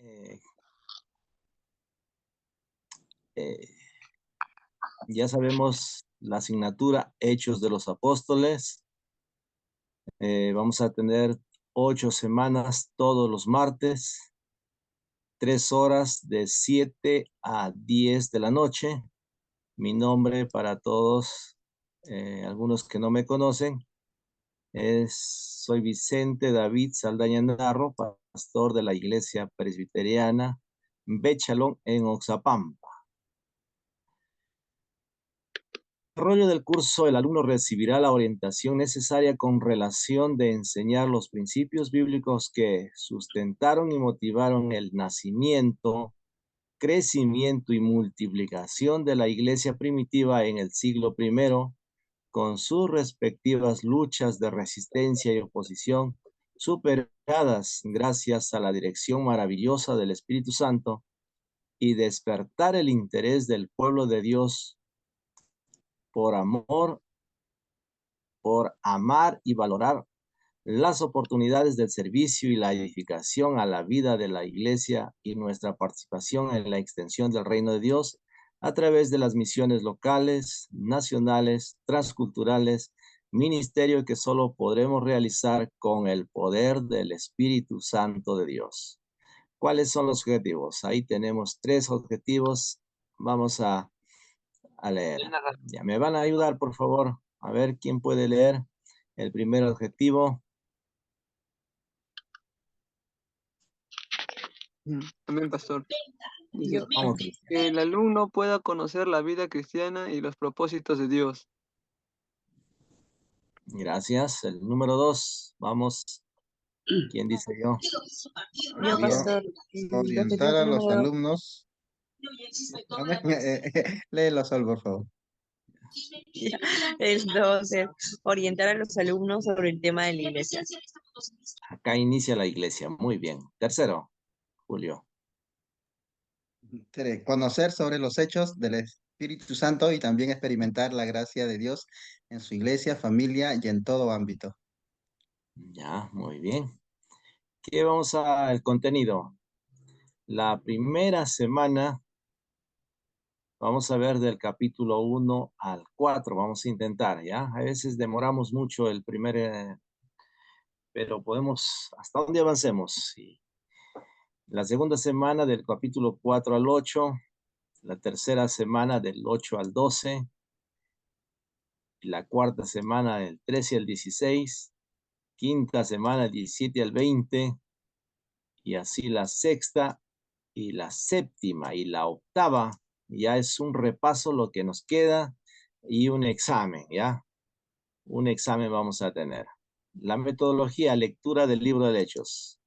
Eh, eh, ya sabemos la asignatura Hechos de los Apóstoles. Vamos a tener 8 semanas todos los martes, 3 horas de 7 a 10 de la noche. Mi nombre para todos, algunos que no me conocen, soy Vicente David Saldaña Narro, pastor de la Iglesia Presbiteriana Bechalón en Oxapampa. En el desarrollo del curso, el alumno recibirá la orientación necesaria con relación de enseñar los principios bíblicos que sustentaron y motivaron el nacimiento, crecimiento y multiplicación de la iglesia primitiva en el siglo I, con sus respectivas luchas de resistencia y oposición, superadas gracias a la dirección maravillosa del Espíritu Santo, y despertar el interés del pueblo de Dios por amar y valorar las oportunidades del servicio y la edificación a la vida de la iglesia y nuestra participación en la extensión del reino de Dios a través de las misiones locales, nacionales, transculturales, ministerio que solo podremos realizar con el poder del Espíritu Santo de Dios. ¿Cuáles son los objetivos? Ahí tenemos 3 objetivos. Vamos a leer. Ya me van a ayudar, por favor. A ver quién puede leer el primer objetivo. También, pastor. Dice, Vamos, que el alumno pueda conocer la vida cristiana y los propósitos de Dios. gracias. El número 2. Vamos. ¿Quién dice yo? Yo, Bien. pastor. Orientar a los alumnos. Léelo Sol, por favor. El 2 es orientar a los alumnos sobre el tema de la iglesia. Acá inicia la iglesia. Muy bien. Tercero, Julio. Conocer sobre los hechos del Espíritu Santo y también experimentar la gracia de Dios en su iglesia, familia y en todo ámbito. Ya, muy bien. ¿Qué vamos al contenido? La primera semana vamos a ver del capítulo 1 al 4. Vamos a intentar, ¿ya? A veces demoramos mucho el primer, pero podemos, hasta donde avancemos. Sí. La segunda semana del capítulo 4 al 8. La tercera semana del 8 al 12. La cuarta semana del 13 al 16. Quinta semana del 17 al 20. Y así la sexta y la séptima y la octava. Ya es un repaso lo que nos queda y un examen, ¿ya? Un examen vamos a tener. La metodología, lectura del libro de Hechos.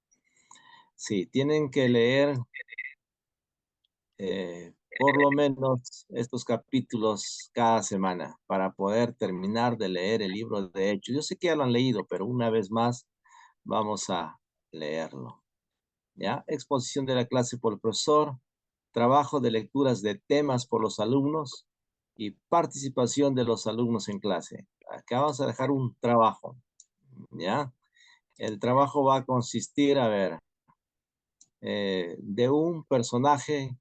Sí, tienen que leer por lo menos estos capítulos cada semana para poder terminar de leer el libro de Hechos. Yo sé que ya lo han leído, pero una vez más vamos a leerlo. ¿Ya? Exposición de la clase por el profesor, trabajo de lecturas de temas por los alumnos y participación de los alumnos en clase. Acá vamos a dejar un trabajo. ¿Ya? El trabajo va a consistir, a ver, de un personaje,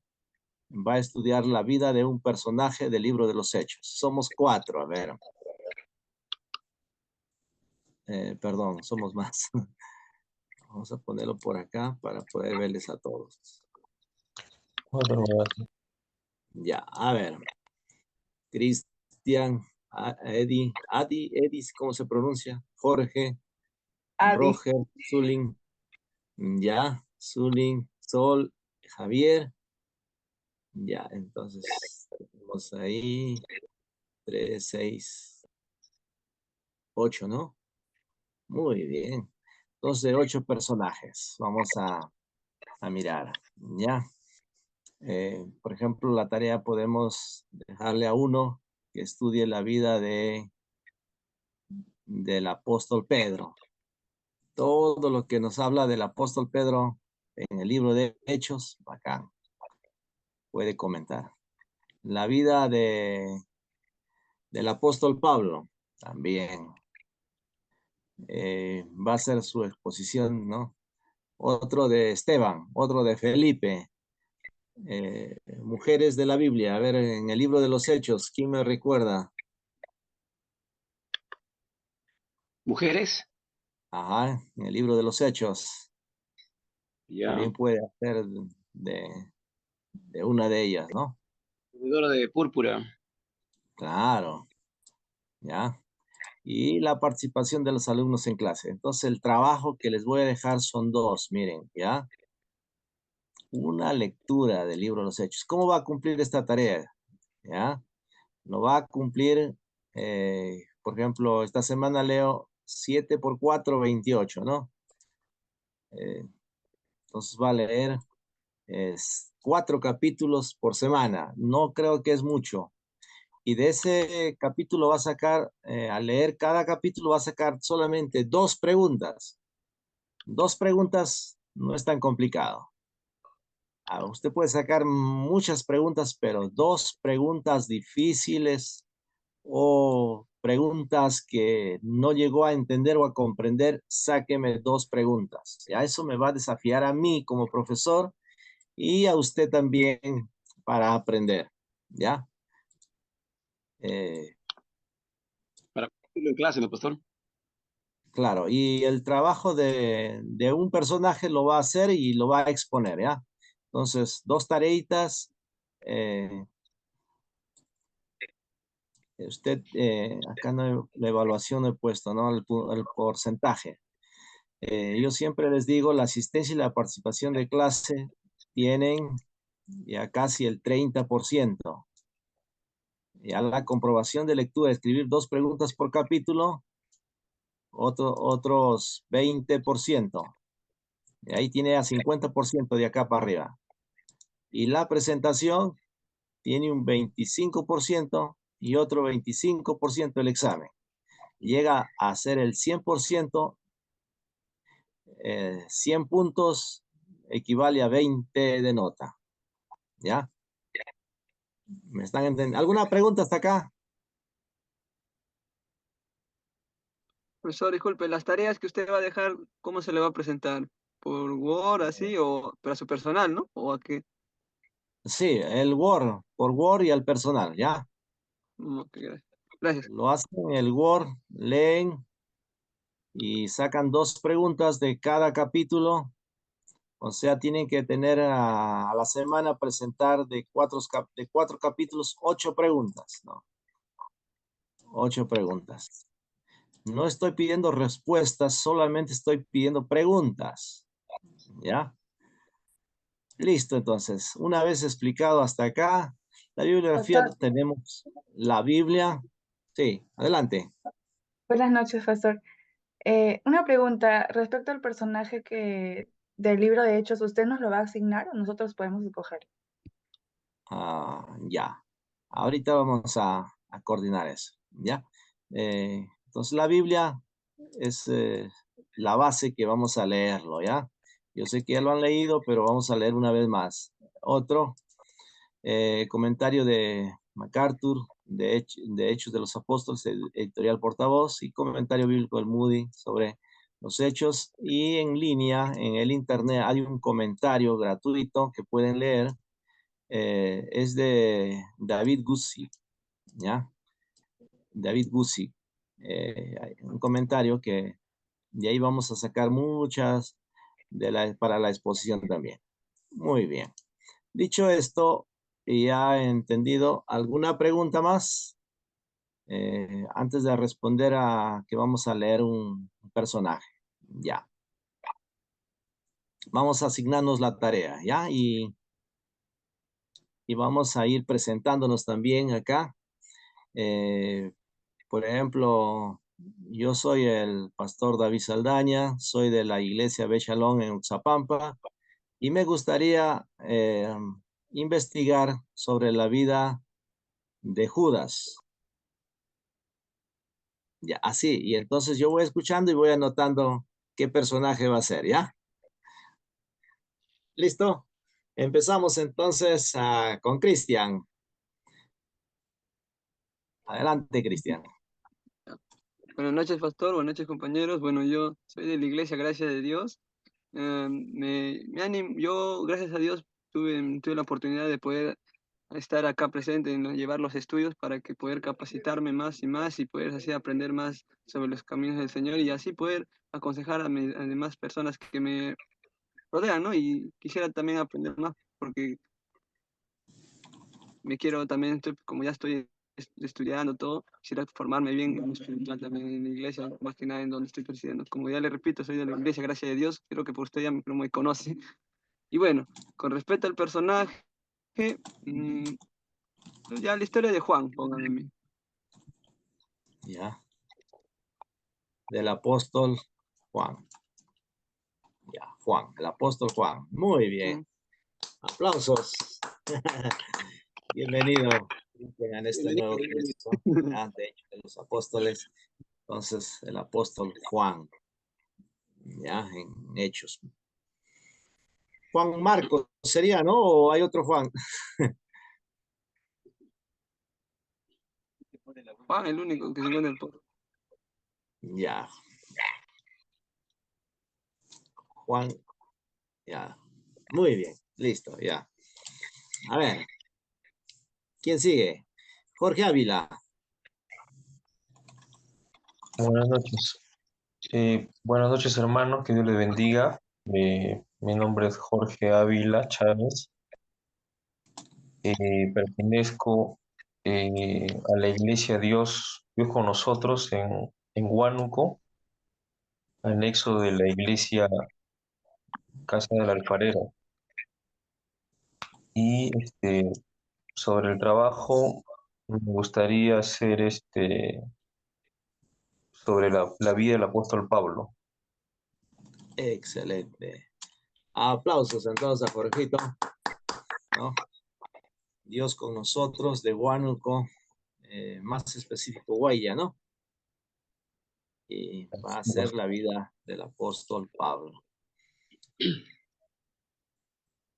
va a estudiar la vida de un personaje del libro de los Hechos. Somos 4, a ver. Perdón, somos más. Vamos a ponerlo por acá para poder verles a todos. Ya, a ver. Cristian, Eddie, ¿cómo se pronuncia? Jorge, Roger, Zulin, ya, Zulin, Sol, Javier. Ya, entonces tenemos ahí 3, 6, 8, ¿no? Muy bien. Entonces, 8 personajes. Vamos a mirar, ¿ya? Por ejemplo, la tarea podemos dejarle a uno que estudie la vida del apóstol Pedro. Todo lo que nos habla del apóstol Pedro en el libro de Hechos, bacán. Puede comentar. La vida del apóstol Pablo, también. Va a ser su exposición, ¿no? otro de Esteban, otro de Felipe. Mujeres de la Biblia. A ver, en el libro de los Hechos, ¿quién me recuerda? ¿Mujeres? Ajá, en el libro de los Hechos. Ya. También puede ser de una de ellas, ¿no? Proveedora de púrpura. Claro, ya. Y la participación de los alumnos en clase. Entonces, el trabajo que les voy a dejar son dos, miren, ¿ya? Una lectura del libro de los Hechos. ¿Cómo va a cumplir esta tarea? ¿Ya? Lo va a cumplir, por ejemplo, esta semana leo 7 por 4, 28, ¿no? Eh, entonces va a leer 4 capítulos por semana. No creo que es mucho. Y de ese capítulo va a sacar, al leer cada capítulo va a sacar solamente 2 preguntas. 2 preguntas no es tan complicado. Usted puede sacar muchas preguntas, pero 2 preguntas difíciles o preguntas que no llegó a entender o a comprender, sáqueme 2 preguntas. Ya eso me va a desafiar a mí como profesor y a usted también para aprender, ¿ya? Eh, Para cumplirlo en clase, ¿no, pastor? claro, y el trabajo de un personaje lo va a hacer y lo va a exponer, ¿ya? Entonces, 2 tareitas. Usted, acá no, la evaluación he puesto, ¿no? El porcentaje. Yo siempre les digo, la asistencia y la participación de clase tienen ya casi el 30%. Ya la comprobación de lectura, escribir 2 preguntas por capítulo, otros 20%. Y ahí tiene a 50% de acá para arriba. Y la presentación tiene un 25% y otro 25% el examen. Llega a ser el 100%, 100 puntos equivale a 20 de nota. ¿Ya? ¿Me están entendiendo? ¿Alguna pregunta hasta acá? Profesor, disculpe, las tareas que usted va a dejar, ¿cómo se le va a presentar? ¿Por Word, así, o para su personal, ¿no? ¿O a qué? Sí, el Word, por Word y al personal, ¿ya? Ok, gracias. Gracias. Lo hacen en el Word, leen y sacan 2 preguntas de cada capítulo. O sea, tienen que tener a la semana presentar de 4 capítulos 8 preguntas, ¿no? 8 preguntas. No estoy pidiendo respuestas, solamente estoy pidiendo preguntas, ¿ya? Listo, entonces, una vez explicado hasta acá, la bibliografía Pastor, tenemos la Biblia. Sí, adelante. buenas noches, Pastor. Una pregunta respecto al personaje del libro de Hechos, ¿usted nos lo va a asignar o nosotros podemos escoger? Ya. Ahorita vamos a coordinar eso, ¿ya? Entonces, la Biblia es la base que vamos a leerlo, ¿ya? Yo sé que ya lo han leído, pero vamos a leer una vez más. Otro comentario de MacArthur, de Hechos de los Apóstoles, editorial Portavoz, y comentario bíblico del Moody sobre los Hechos. Y en línea, en el internet, hay un comentario gratuito que pueden leer. Es de David Guzik, ¿ya? David Guzik. Hay un comentario que de ahí vamos a sacar muchas para la exposición también. Muy bien. Dicho esto, ya he entendido. ¿Alguna pregunta más? Antes de responder a que vamos a leer un personaje. Ya. Vamos a asignarnos la tarea, ¿ya? Y vamos a ir presentándonos también acá. Eh, por ejemplo, yo soy el pastor David Saldaña, soy de la iglesia Bechalón en Uxapampa y me gustaría investigar sobre la vida de Judas. Ya, así, y entonces yo voy escuchando y voy anotando qué personaje va a ser, ¿ya? ¿Listo? Empezamos entonces con Cristian. Adelante, Cristian. Buenas noches, Pastor. Buenas noches, compañeros. Bueno, yo soy de la Iglesia Gracia de Dios. yo, gracias a Dios, tuve la oportunidad de poder estar acá presente, ¿no? Llevar los estudios para que poder capacitarme más y más y poder así aprender más sobre los caminos del Señor y así poder aconsejar a demás personas que me rodean, ¿no? Y quisiera también aprender más porque me quiero también, como ya estoy estudiando todo, quisiera formarme bien en lo espiritual también en la iglesia, más que nada en donde estoy presidiendo. Como ya le repito, soy de la iglesia, gracias a Dios, creo que por usted ya me conoce. Y bueno, con respecto al personaje, mm, ya la historia de Juan, pónganme a mí. Ya. Del apóstol Juan. Ya, Juan, el apóstol Juan. Muy bien. Aplausos. Bienvenido en este nuevo curso, ya, de hecho, de los apóstoles. Entonces, el apóstol Juan, ya, en Hechos. Juan Marcos sería, ¿no? ¿O hay otro Juan? Juan, el único que se encuentra en el pueblo. Ya. Juan, ya. Muy bien, listo, ya. A ver, ¿quién sigue? Jorge Ávila. Buenas noches. Buenas noches, hermanos. Que Dios les bendiga. Mi nombre es Jorge Ávila Chávez. Pertenezco a la Iglesia Dios con nosotros en Huánuco, anexo de la Iglesia Casa del Alfarero. Y sobre el trabajo, me gustaría hacer sobre la vida del apóstol Pablo. Excelente. Aplausos entonces a Jorgito, ¿no? Dios con nosotros, de Huánuco, más específico, Guaya, ¿no? Y va a ser la vida del apóstol Pablo.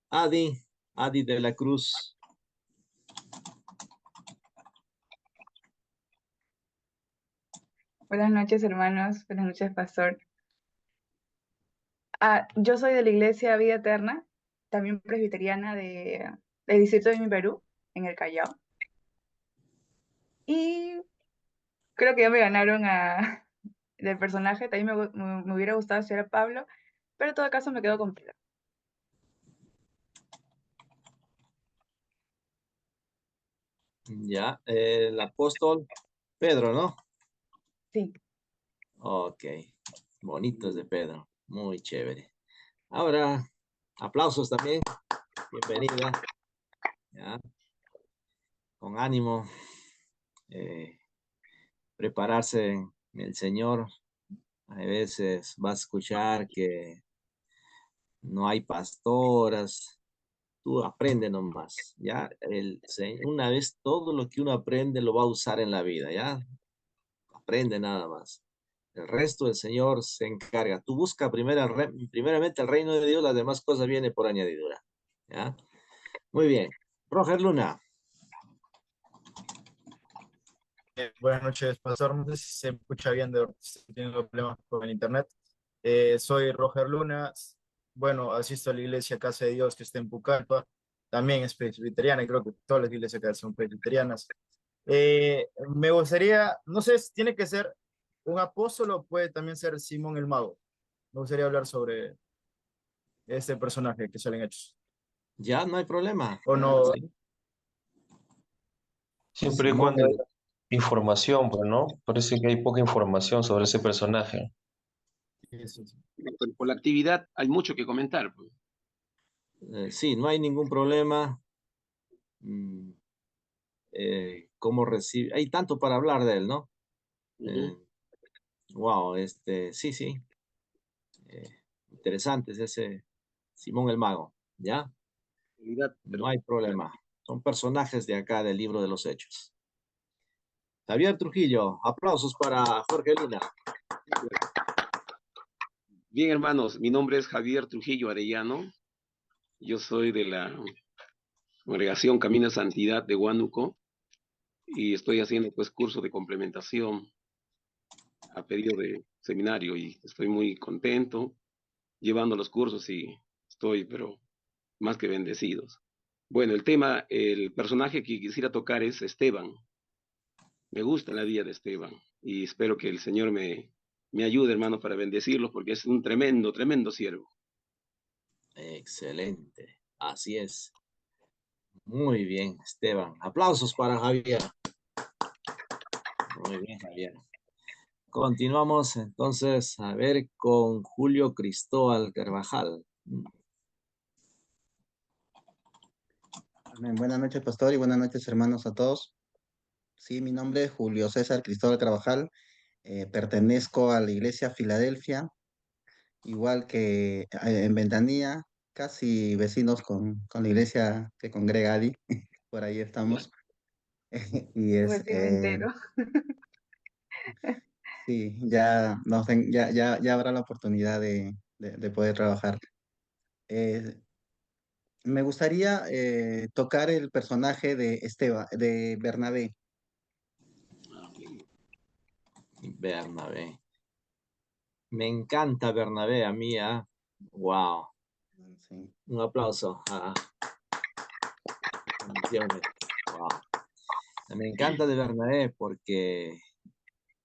Adi de la Cruz. Buenas noches, hermanos. Buenas noches, pastor. Yo soy de la Iglesia Vida Eterna, también presbiteriana del distrito de mi Perú, en el Callao. Y creo que ya me ganaron del personaje. También me hubiera gustado ser a Pablo, pero en todo caso me quedo con Pedro. Ya, el apóstol Pedro, ¿no? Sí. Ok, bonitos de Pedro, muy chévere. Ahora, aplausos también, bienvenida, ya, con ánimo, prepararse en el Señor. A veces vas a escuchar que no hay pastoras, tú aprende nomás, ya, una vez todo lo que uno aprende lo va a usar en la vida, ya, aprende nada más. El resto del Señor se encarga. Tú busca primeramente el reino de Dios, las demás cosas vienen por añadidura. ¿Ya? Muy bien. Roger Luna. Buenas noches, pastor. No sé si se escucha bien, estoy teniendo problemas con el internet. Soy Roger Luna. Bueno, asisto a la iglesia Casa de Dios que está en Pucallpa. También es presbiteriana y creo que todas las iglesias acá son presbiterianas. Me gustaría, no sé, tiene que ser un apóstol o puede también ser Simón el Mago. Me gustaría hablar sobre este personaje que salen hechos. Ya, no hay problema. O no. Sí. Siempre y Simón cuando hay información, pues, ¿no? Parece que hay poca información sobre ese personaje. Por la actividad hay mucho que comentar, pues. Sí, no hay ningún problema. ¿Cómo recibe? Hay tanto para hablar de él, ¿no? Wow, sí, sí. Interesante es ese Simón el Mago, ¿ya? No hay problema. Son personajes de acá del libro de los Hechos. Javier Trujillo, aplausos para Jorge Luna. Bien, hermanos, mi nombre es Javier Trujillo Arellano. Yo soy de la congregación Camino de Santidad de Huánuco y estoy haciendo pues curso de complementación a pedido de seminario y estoy muy contento llevando los cursos y estoy, pero más que bendecidos. Bueno, el tema, el personaje que quisiera tocar es Esteban. Me gusta la vida de Esteban y espero que el Señor me ayude, hermano, para bendecirlo porque es un tremendo, tremendo siervo. Excelente. Así es. Muy bien, Esteban. Aplausos para Javier. Muy bien, Javier. Continuamos entonces a ver con Julio Cristóbal Carvajal. Amén. Buenas noches, pastor, y buenas noches, hermanos, a todos. Sí, mi nombre es Julio César Cristóbal Carvajal. Pertenezco a la Iglesia Filadelfia, igual que en Ventanilla, casi vecinos con la iglesia que congrega Adi. Por ahí estamos. Y Vecino entero. sí, ya, ya habrá la oportunidad de poder trabajar. Eh, Me gustaría tocar el personaje de Esteban, de Bernabé. Bernabé. Me encanta Bernabé, a mí, ¿ah? Wow. Sí. Un aplauso. Bendiciones. Wow. Me encanta de Bernabé porque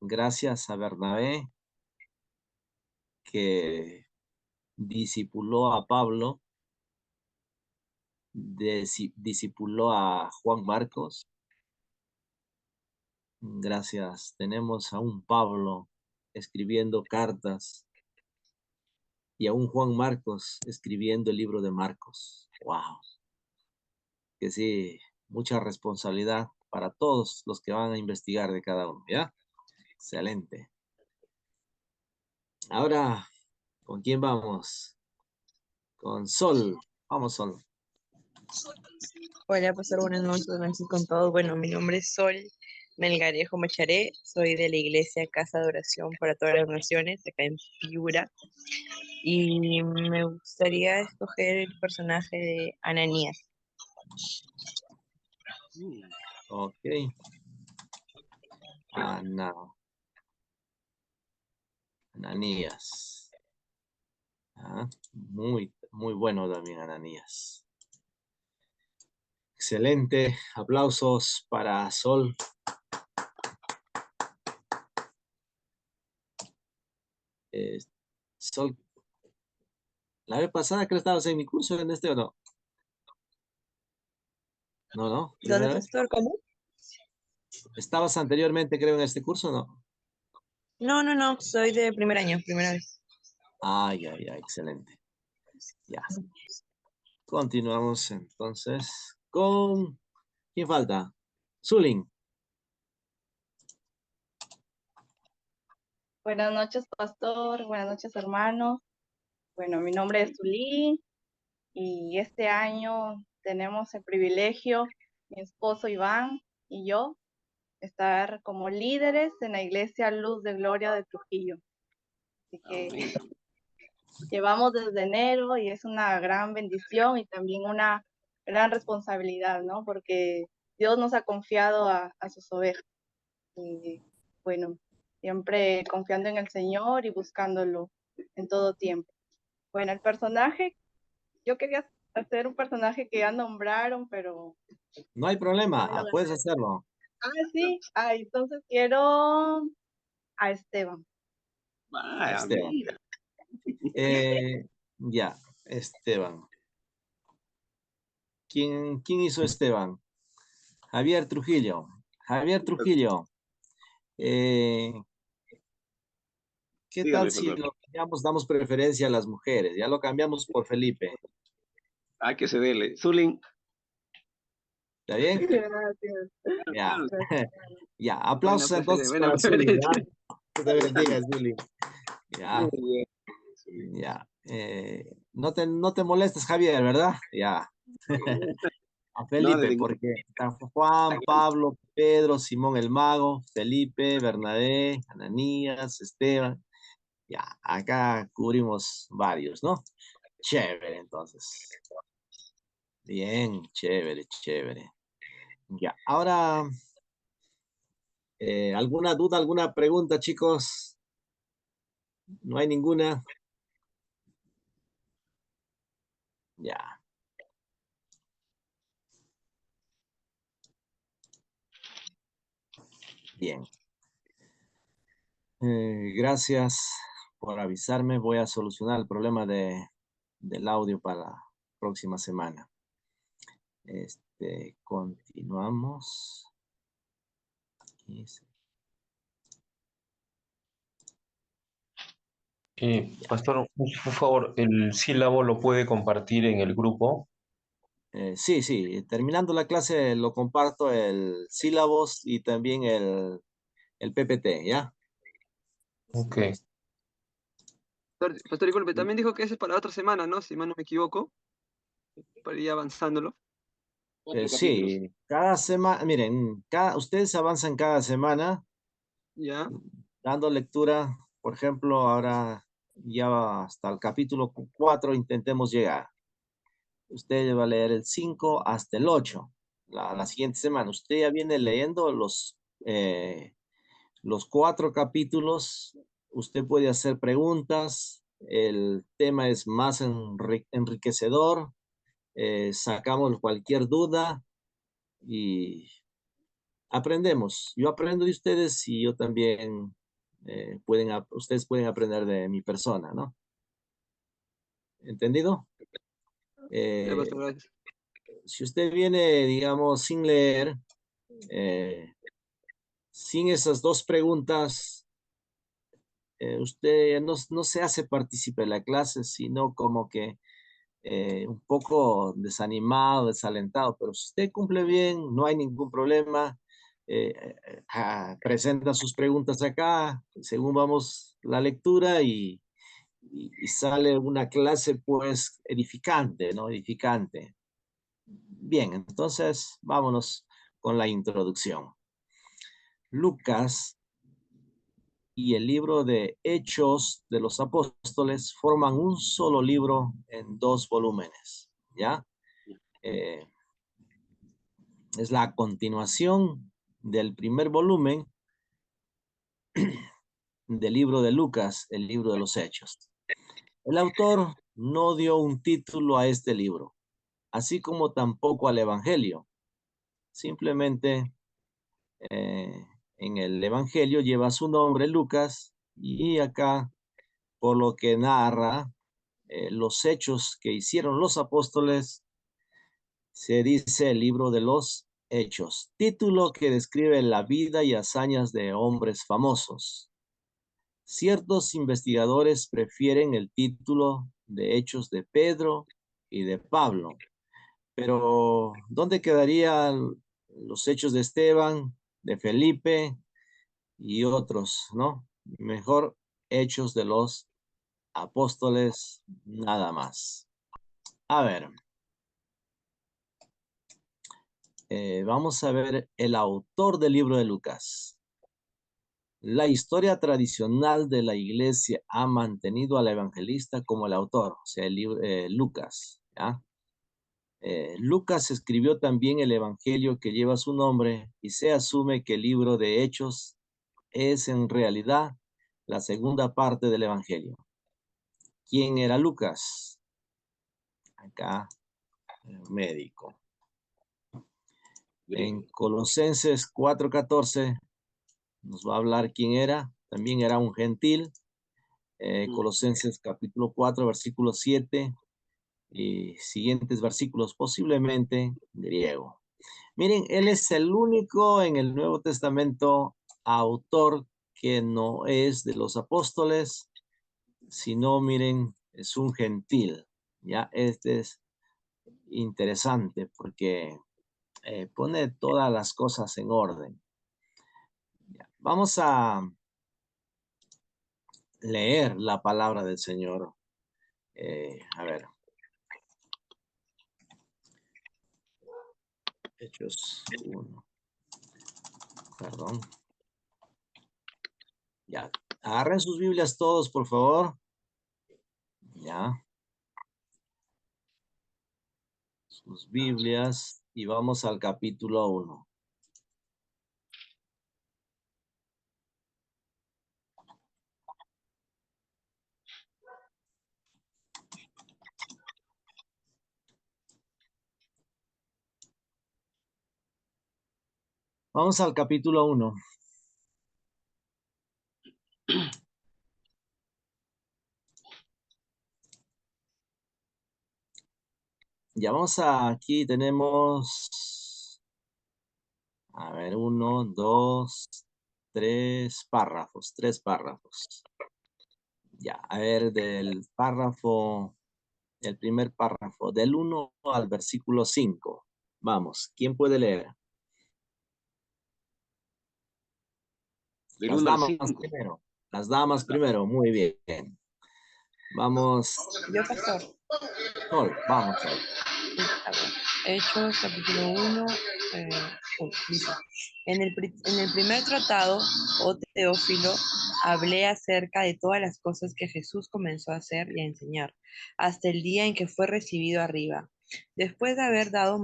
gracias a Bernabé que discipuló a Pablo, discipuló a Juan Marcos. Gracias. Tenemos a un Pablo escribiendo cartas y a un Juan Marcos escribiendo el libro de Marcos. Wow. Que sí, mucha responsabilidad para todos los que van a investigar de cada uno, ¿ya? Excelente. Ahora, ¿con quién vamos? Con Sol. Vamos, Sol. Hola, pastor, buenas noches con todos. Bueno, mi nombre es Sol Melgarejo Macharé, soy de la iglesia Casa de Oración para todas las Naciones, acá en Piura, y me gustaría escoger el personaje de Ananías. Ok. Ananías. Muy, muy bueno también, Ananías. Excelente. Aplausos para Sol. Sol, la vez pasada creo que estabas en mi curso en este o no. No, ¿Dónde, primera vez. pastor? ¿Cómo? ¿Estabas anteriormente, creo, en este curso o no? No, soy de primer año, primera vez. Ya, excelente. Ya. Continuamos entonces con... ¿Quién falta? Zulin. Buenas noches, pastor. Buenas noches, hermanos. Bueno, mi nombre es Zulí y este año tenemos el privilegio, mi esposo Iván y yo, estar como líderes en la Iglesia Luz de Gloria de Trujillo. Así que llevamos desde enero y es una gran bendición y también una gran responsabilidad, ¿no? Porque Dios nos ha confiado a sus ovejas. Y bueno, siempre confiando en el Señor y buscándolo en todo tiempo. Bueno, el personaje, yo quería hacer un personaje que ya nombraron, pero... No hay problema, puedes hacerlo. Sí, entonces quiero a Esteban. Esteban. Ya, Esteban. ¿Quién hizo Esteban? Javier Trujillo. Javier Trujillo. ¿Qué Dígame, tal si pastor. lo cambiamos, damos preferencia a las mujeres? Ya lo cambiamos por Felipe. Hay que cederle. Zulín. ¿Está bien? Gracias. Ya. Ya, Buena aplausos entonces buena para Zully, ¿ya? preferencia. Que te bendiga, Zully. Ya, Muy bien, Zulín. ya. No te molestes, Javier, ¿verdad? Ya. A No, de Felipe, ningún... porque están Juan, Pablo, Pedro, Simón el Mago, Felipe, Bernabé, Ananías, Esteban. Ya, acá cubrimos varios, ¿no? Chévere, entonces. Bien, chévere, chévere. Ya, ahora, ¿alguna duda, alguna pregunta, chicos? ¿No hay ninguna? Ya. Bien. Gracias por avisarme. Voy a solucionar el problema del audio para la próxima semana. Continuamos. Aquí Pastor, por favor, el sílabo lo puede compartir en el grupo. Sí, sí. Terminando la clase lo comparto el sílabos y también el PPT, ¿ya? Ok. Pastor, disculpe, también dijo que ese es para la otra semana, ¿no? Si mal no me equivoco, para ir avanzándolo. Cuatro capítulos. Sí, cada semana, miren, ustedes avanzan cada semana Ya, dando lectura. Por ejemplo, ahora ya hasta el capítulo 4 intentemos llegar. Usted va a leer el 5 hasta el 8 la siguiente semana. Usted ya viene leyendo los 4 capítulos. Usted puede hacer preguntas. El tema es más enriquecedor. Sacamos cualquier duda y aprendemos. Yo aprendo de ustedes y yo también ustedes pueden aprender de mi persona, ¿no? ¿Entendido? ya, Eh, pastor, gracias. si usted viene, digamos, sin leer, sin esas dos preguntas, usted no se hace partícipe de la clase, sino como que un poco desanimado, desalentado, pero si usted cumple bien, no hay ningún problema. Presenta sus preguntas acá, según vamos la lectura y sale una clase pues edificante, ¿no? Edificante. Bien, entonces vámonos con la introducción. Lucas y el libro de Hechos de los Apóstoles forman un solo libro en 2 volúmenes, ¿ya? Eh, es la continuación del primer volumen del libro de Lucas, el libro de los Hechos. El autor no dio un título a este libro, así como tampoco al Evangelio. Simplemente en el Evangelio lleva su nombre Lucas y acá, por lo que narra los hechos que hicieron los apóstoles, se dice el libro de los Hechos, título que describe la vida y hazañas de hombres famosos. Ciertos investigadores prefieren el título de Hechos de Pedro y de Pablo, pero ¿dónde quedarían los Hechos de Esteban, de Felipe y otros, no? Mejor Hechos de los Apóstoles, nada más. A ver, vamos a ver el autor del libro de Lucas. La historia tradicional de la iglesia ha mantenido al evangelista como el autor, o sea, Lucas, ¿ya? Lucas escribió también el evangelio que lleva su nombre y se asume que el libro de Hechos es en realidad la segunda parte del evangelio. ¿Quién era Lucas? Acá, médico. En Colosenses 4:14 nos va a hablar quién era. También era un gentil. Colosenses capítulo 4, versículo 7 y siguientes versículos, posiblemente griego. Miren, él es el único en el Nuevo Testamento autor que no es de los apóstoles, sino, miren, es un gentil. Ya, este es interesante porque pone todas las cosas en orden. Ya, vamos a leer la palabra del Señor. A ver. Hechos 1. Perdón. Ya. Agarren sus Biblias todos, por favor. Ya. Sus Biblias. Y vamos al capítulo 1. Vamos al capítulo 1. Ya vamos aquí tenemos, a ver, 1, 2, 3 párrafos, 3 párrafos. Ya, a ver, del párrafo, el primer párrafo, del 1 al versículo 5. Vamos, ¿quién puede leer? Del Las 1 al damas 5. primero. Las damas primero, muy bien. Vamos. Yo, pastor. Sol, vamos, Sol. A ver, Hechos, capítulo 1. Dice, en el primer tratado, oh Teófilo, hablé acerca de todas las cosas que Jesús comenzó a hacer y a enseñar, hasta el día en que fue recibido arriba. Después de haber dado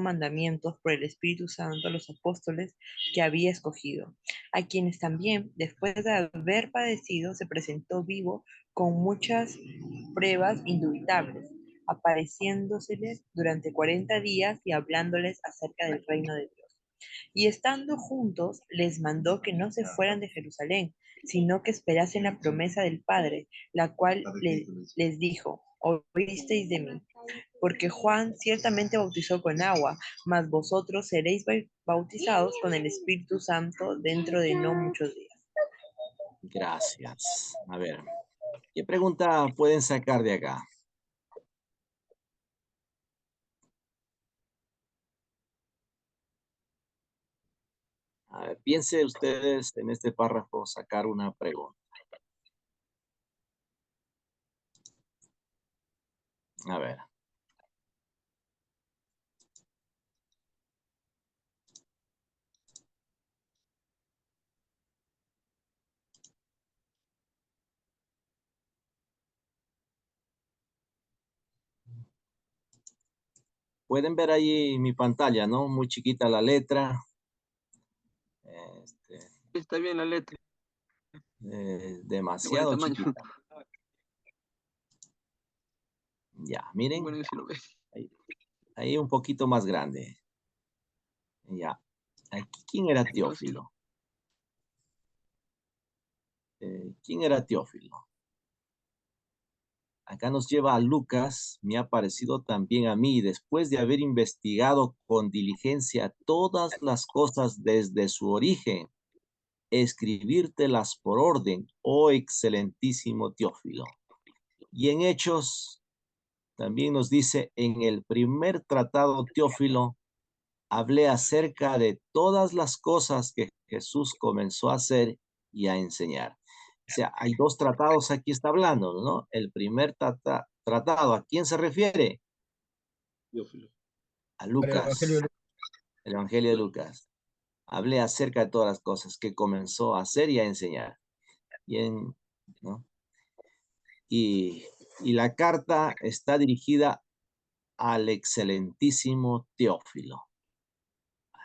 mandamientos por el Espíritu Santo a los apóstoles que había escogido, a quienes también, después de haber padecido, se presentó vivo con muchas pruebas indubitables, apareciéndoseles durante 40 días y hablándoles acerca del reino de Dios. Y estando juntos, les mandó que no se fueran de Jerusalén, sino que esperasen la promesa del Padre, la cual les dijo, oísteis de mí, porque Juan ciertamente bautizó con agua, mas vosotros seréis bautizados con el Espíritu Santo dentro de no muchos días. Gracias. A ver, ¿qué pregunta pueden sacar de acá? A ver, piensen ustedes en este párrafo sacar una pregunta. A ver. Pueden ver ahí mi pantalla, ¿no? Muy chiquita la letra. Está bien la letra. Demasiado Buen tamaño. chiquita. Ya, miren. Bueno, si lo ves. Ahí un poquito más grande. Ya. Aquí, ¿quién era Teófilo? ¿Quién era Teófilo? Acá nos lleva a Lucas, me ha parecido también a mí, después de haber investigado con diligencia todas las cosas desde su origen, escribírtelas por orden, oh excelentísimo Teófilo. Y en Hechos también nos dice, en el primer tratado Teófilo, hablé acerca de todas las cosas que Jesús comenzó a hacer y a enseñar. O sea, hay dos tratados aquí está hablando, ¿no? El primer tratado, ¿a quién se refiere? Teófilo. A Lucas, el Evangelio de Lucas. Hablé acerca de todas las cosas que comenzó a hacer y a enseñar. ¿No? Y la carta está dirigida al excelentísimo Teófilo.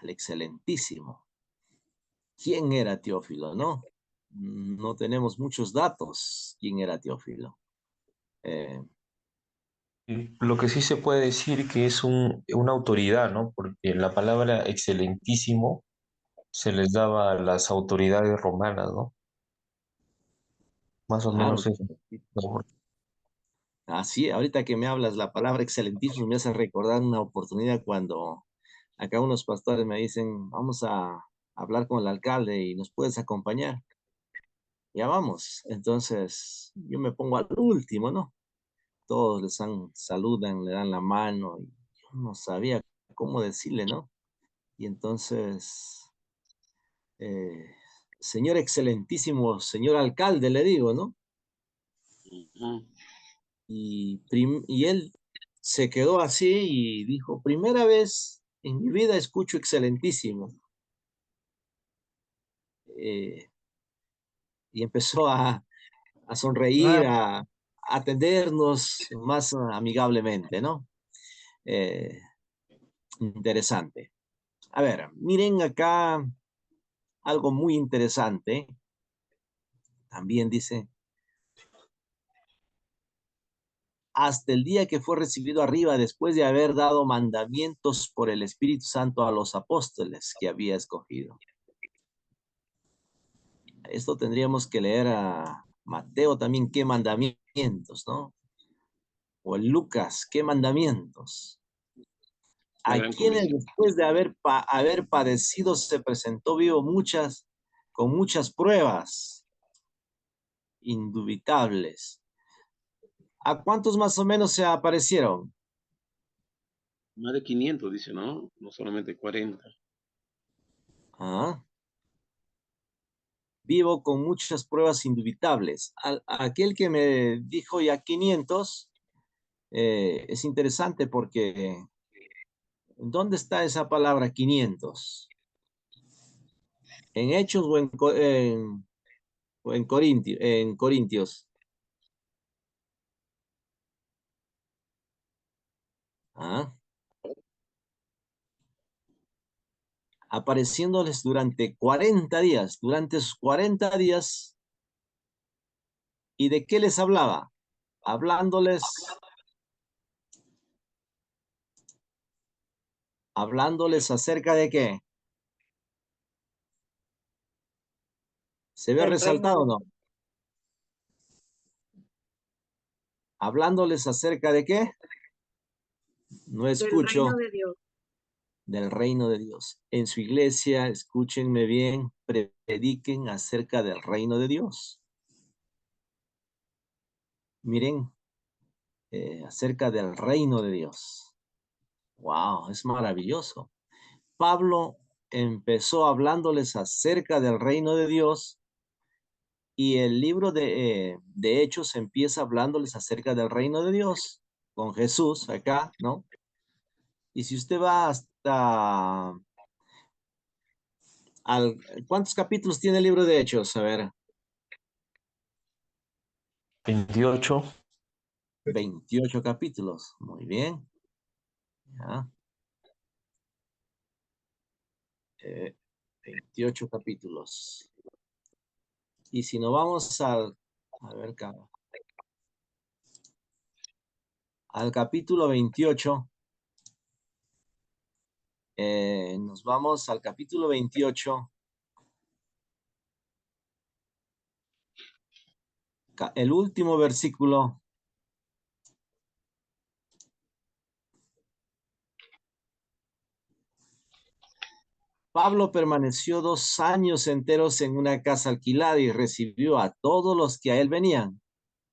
Al excelentísimo. ¿Quién era Teófilo, no? No tenemos muchos datos. ¿Quién era Teófilo? Lo que sí se puede decir que es una autoridad, ¿no? Porque la palabra excelentísimo se les daba a las autoridades romanas, ¿no? Más o Claro. menos eso. Así, ahorita que me hablas la palabra excelentísimo me hace recordar una oportunidad cuando acá unos pastores me dicen, vamos a hablar con el alcalde y nos puedes acompañar. Ya vamos. Entonces, yo me pongo al último, ¿no? Todos saludan, le dan la mano y yo no sabía cómo decirle, ¿no? Y entonces, señor excelentísimo, señor alcalde, le digo, ¿no? Y él se quedó así y dijo, primera vez en mi vida escucho excelentísimo. Y empezó a sonreír, a atendernos más amigablemente, ¿no? Interesante. A ver, miren acá algo muy interesante. También dice, hasta el día que fue recibido arriba después de haber dado mandamientos por el Espíritu Santo a los apóstoles que había escogido. Esto tendríamos que leer a Mateo también, qué mandamientos, ¿no? O en Lucas, qué mandamientos. La A gran quienes comisión. después de haber padecido se presentó vivo con muchas pruebas indubitables. ¿A cuántos más o menos se aparecieron? Más de 500, dice, ¿no? No solamente 40. ¿Ah? Vivo con muchas pruebas indubitables. Aquel que me dijo ya 500, es interesante porque ¿dónde está esa palabra 500? ¿En Hechos o en Corintios? ¿Ah? Apareciéndoles durante 40 días. Durante esos 40 días, ¿y de qué les hablaba? Hablándoles acerca de qué. ¿Se ve Del reino resaltado o de, no? Hablándoles acerca de qué. No del reino escucho. de Dios. Del reino de Dios. En su iglesia, escúchenme bien, prediquen acerca del reino de Dios. Miren, acerca del reino de Dios. Wow, es maravilloso. Pablo empezó hablándoles acerca del reino de Dios y el libro de Hechos empieza hablándoles acerca del reino de Dios con Jesús acá, ¿no? Y si usted va hasta ¿cuántos capítulos tiene el libro de Hechos? A ver, 28. 28 capítulos. Muy bien. Ya. 28 capítulos. Y si nos vamos a ver, al capítulo 28, nos vamos al capítulo 28, el último versículo. Pablo permaneció 2 años enteros en una casa alquilada y recibió a todos los que a él venían.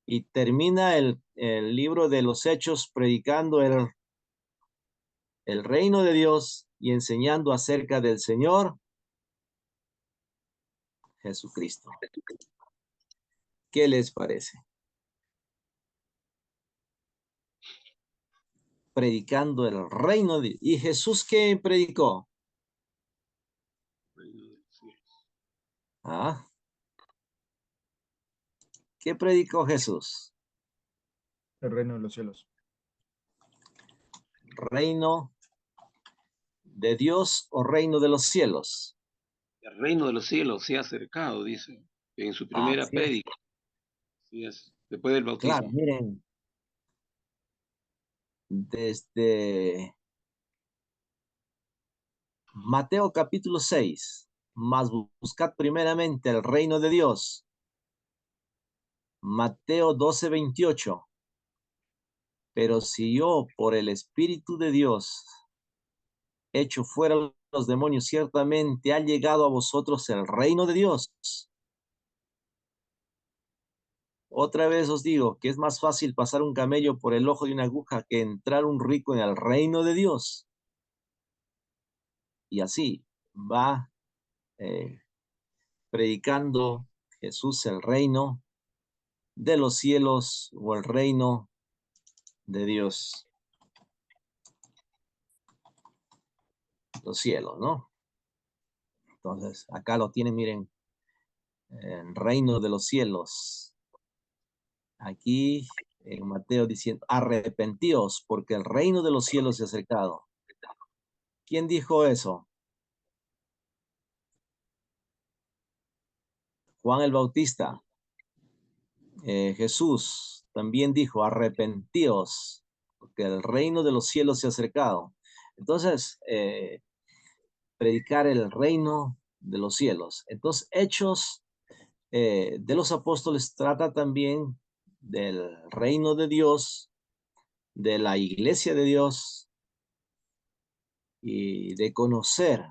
Y termina el libro de los Hechos predicando el reino de Dios y enseñando acerca del Señor Jesucristo. ¿Qué les parece? Predicando el reino de Dios. ¿Y Jesús qué predicó? ¿Ah? ¿Qué predicó Jesús? El reino de los cielos. ¿Reino de Dios o reino de los cielos? El reino de los cielos se ha acercado, dice, en su primera Así es. prédica. Así es, después del Claro, bautismo. miren, desde Mateo capítulo 6, más buscad primeramente el reino de Dios. Mateo 12:28. Pero si yo por el Espíritu de Dios echo fuera los demonios, ciertamente ha llegado a vosotros el reino de Dios. Otra vez os digo que es más fácil pasar un camello por el ojo de una aguja que entrar un rico en el reino de Dios. Y así va predicando Jesús el reino de los cielos o el reino de Dios. Los cielos, ¿no? Entonces, acá lo tienen, miren, el reino de los cielos. Aquí en Mateo diciendo, arrepentíos porque el reino de los cielos se ha acercado. ¿Quién dijo eso? Juan el Bautista. Jesús también dijo, arrepentíos, porque el reino de los cielos se ha acercado. Entonces, predicar el reino de los cielos. Entonces, Hechos de los Apóstoles trata también del reino de Dios, de la iglesia de Dios y de conocer,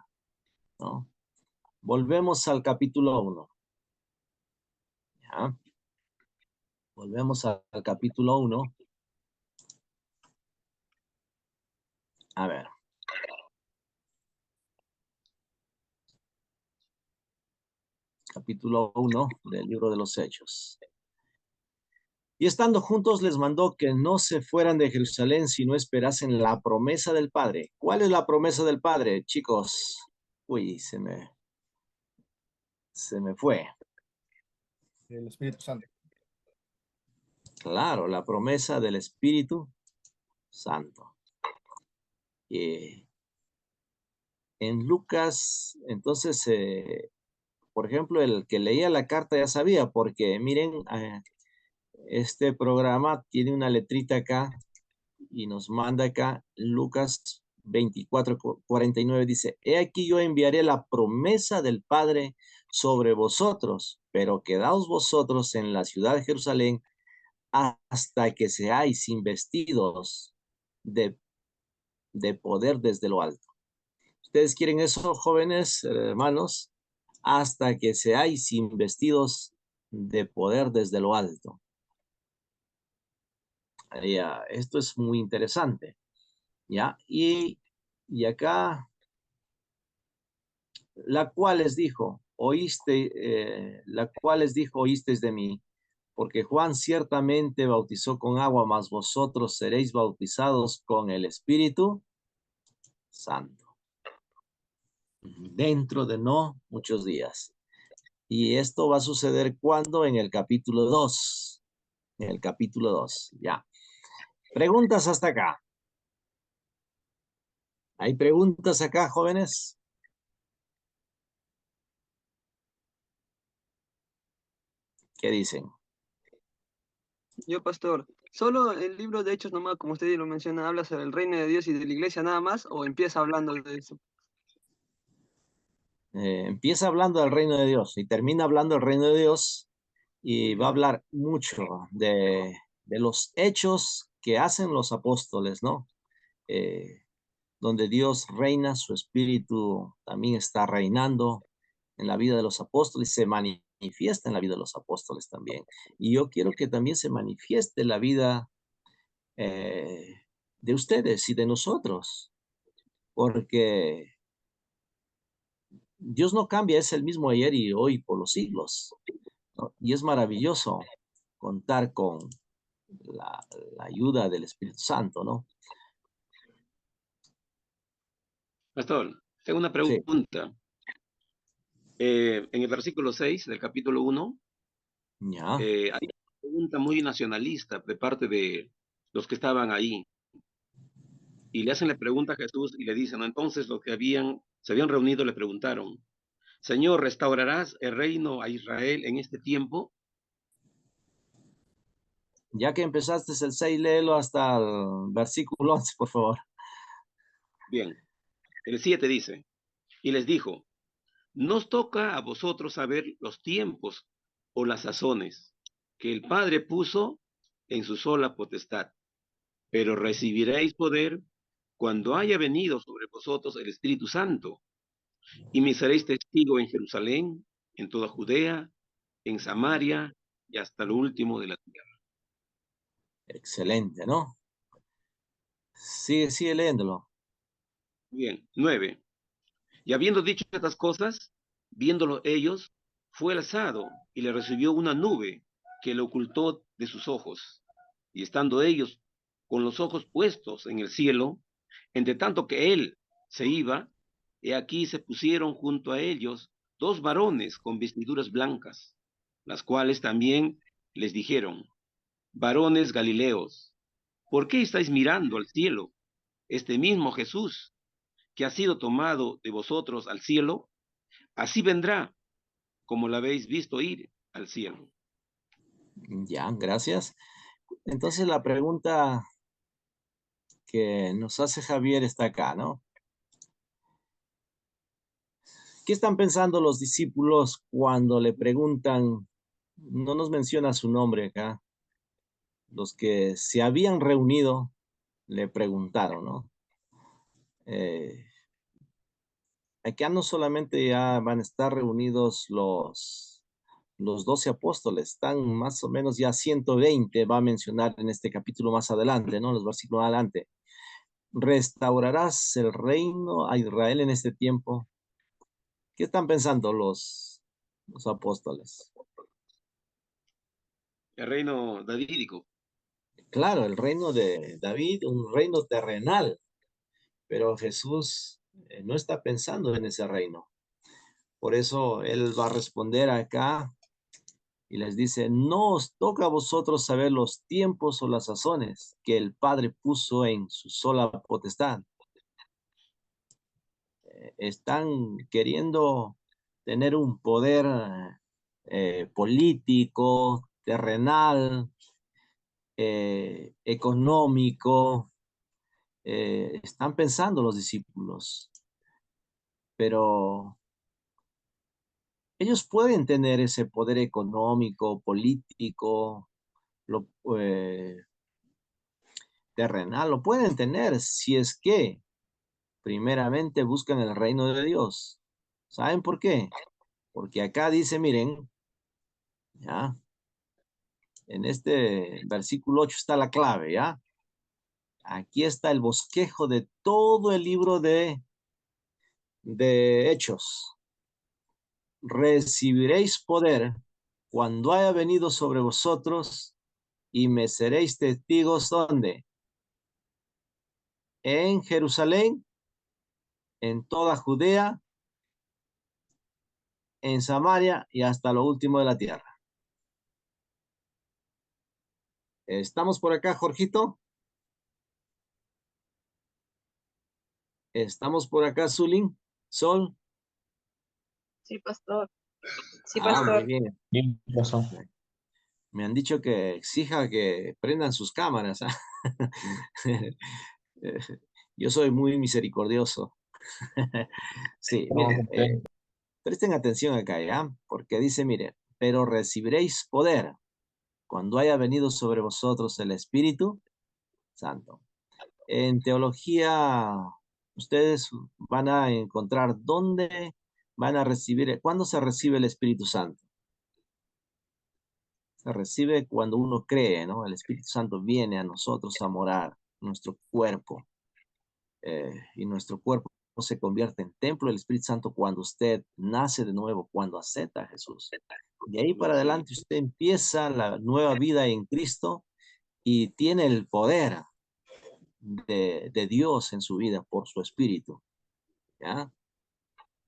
¿no? Volvemos al capítulo 1. ¿Ya? Volvemos al capítulo 1. A ver. Capítulo 1 del libro de los Hechos. Y estando juntos les mandó que no se fueran de Jerusalén, sino esperasen la promesa del Padre. ¿Cuál es la promesa del Padre, chicos? Uy, se me fue. El Espíritu Santo. Claro, la promesa del Espíritu Santo. En Lucas, entonces, por ejemplo, el que leía la carta ya sabía, porque miren, este programa tiene una letrita acá y nos manda acá Lucas 24:49, dice, he aquí yo enviaré la promesa del Padre sobre vosotros, pero quedaos vosotros en la ciudad de Jerusalén hasta que seáis investidos de poder desde lo alto. ¿Ustedes quieren eso, jóvenes, hermanos? Hasta que seáis investidos de poder desde lo alto. Esto es muy interesante, ¿ya? Y acá, la cual les dijo, oísteis de mí, porque Juan ciertamente bautizó con agua, mas vosotros seréis bautizados con el Espíritu Santo. Dentro de no muchos días. Y esto va a suceder cuando en el capítulo 2. En el capítulo 2, ya. Preguntas hasta acá. ¿Hay preguntas acá, jóvenes? ¿Qué dicen? Yo, pastor, ¿solo el libro de Hechos nomás, como usted lo menciona, habla sobre el reino de Dios y de la iglesia nada más, o empieza hablando de eso? Empieza hablando del reino de Dios y termina hablando del reino de Dios y va a hablar mucho de los hechos que hacen los apóstoles, ¿no? Donde Dios reina, su espíritu también está reinando en la vida de los apóstoles, se manifiesta en la vida de los apóstoles también. Y yo quiero que también se manifieste la vida de ustedes y de nosotros, porque Dios no cambia, es el mismo ayer y hoy por los siglos, ¿no? Y es maravilloso contar con la ayuda del Espíritu Santo, ¿no? Pastor, tengo una Sí, pregunta. En el versículo 6 del capítulo 1, ya, hay una pregunta muy nacionalista de parte de los que estaban ahí. Y le hacen la pregunta a Jesús y le dicen, ¿no? Entonces los que se habían reunido le preguntaron, Señor, ¿restaurarás el reino a Israel en este tiempo? ya que empezaste el 6, léelo hasta el versículo 11, por favor. Bien, el 7 dice, y les dijo, nos toca a vosotros saber los tiempos o las sazones que el Padre puso en su sola potestad, pero recibiréis poder cuando haya venido sobre vosotros el Espíritu Santo, y me seréis testigo en Jerusalén, en toda Judea, en Samaria y hasta lo último de la tierra. Excelente, ¿no? Sigue leyéndolo. Bien, 9. Y habiendo dicho estas cosas, viéndolo ellos, fue alzado y le recibió una nube que le ocultó de sus ojos. Y estando ellos con los ojos puestos en el cielo, entre tanto que él se iba, he aquí se pusieron junto a ellos dos varones con vestiduras blancas, las cuales también les dijeron, varones Galileos, ¿por qué estáis mirando al cielo? Este mismo Jesús, que ha sido tomado de vosotros al cielo, así vendrá, como la habéis visto ir al cielo. Ya, gracias. Entonces la pregunta que nos hace Javier está acá, ¿no? ¿Qué están pensando los discípulos cuando le preguntan, no nos menciona su nombre acá, los que se habían reunido le preguntaron, ¿no? Acá no solamente ya van a estar reunidos los 12 apóstoles, están más o menos ya 120, va a mencionar en este capítulo más adelante, ¿no? Los versículos adelante. ¿Restaurarás el reino a Israel en este tiempo? ¿Qué están pensando los apóstoles? El reino davídico. Claro, el reino de David, un reino terrenal, pero Jesús no está pensando en ese reino. Por eso él va a responder acá y les dice, no os toca a vosotros saber los tiempos o las sazones que el Padre puso en su sola potestad. Están queriendo tener un poder político, terrenal, económico. Están pensando los discípulos, pero ellos pueden tener ese poder económico, político, lo, eh, terrenal, lo pueden tener si es que primeramente buscan el reino de Dios. ¿Saben por qué? Porque acá dice, miren, ya, en este versículo 8 está la clave, ¿ya? Aquí está el bosquejo de todo el libro de Hechos. Recibiréis poder cuando haya venido sobre vosotros y me seréis testigos, ¿dónde? En Jerusalén, en toda Judea, en Samaria y hasta lo último de la tierra. ¿Estamos por acá, Jorgito? ¿Estamos por acá, Zulín? ¿Sol? Sí, pastor. Sí, Muy pastor. bien. Bien, pastor. Me han dicho que exija que prendan sus cámaras. ¿Ah? Yo soy muy misericordioso. Sí, miren, Ok. presten atención acá, ¿ya? Porque dice, mire, pero recibiréis poder cuando haya venido sobre vosotros el Espíritu Santo. En teología, ustedes van a encontrar dónde van a recibir, cuándo se recibe el Espíritu Santo. Se recibe cuando uno cree, ¿no? El Espíritu Santo viene a nosotros a morar, nuestro cuerpo, y nuestro cuerpo se convierte en templo del Espíritu Santo cuando usted nace de nuevo, cuando acepta a Jesús. De ahí para adelante usted empieza la nueva vida en Cristo y tiene el poder de Dios en su vida por su Espíritu, ¿ya?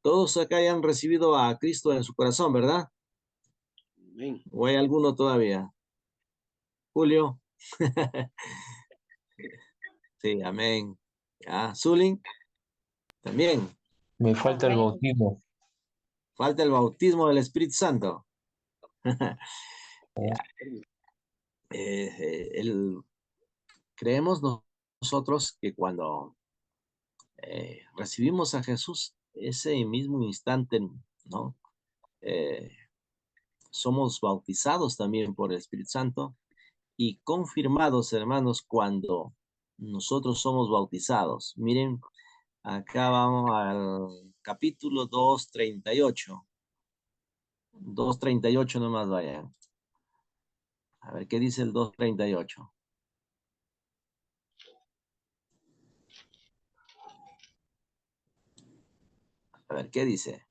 Todos acá ya han recibido a Cristo en su corazón, ¿verdad? Amén. ¿O hay alguno todavía? Julio. Sí, amén. Ya, Zulín, también. Me falta el Amén. bautismo. Falta el bautismo del Espíritu Santo. Ya, el, creemos nosotros que cuando recibimos a Jesús, ese mismo instante, ¿no? Eh, somos bautizados también por el Espíritu Santo y confirmados, hermanos, cuando nosotros somos bautizados. Miren, acá vamos al capítulo 2:38. 2:38 nomás vayan. A ver, ¿qué dice el 2:38? A ver, ¿qué dice?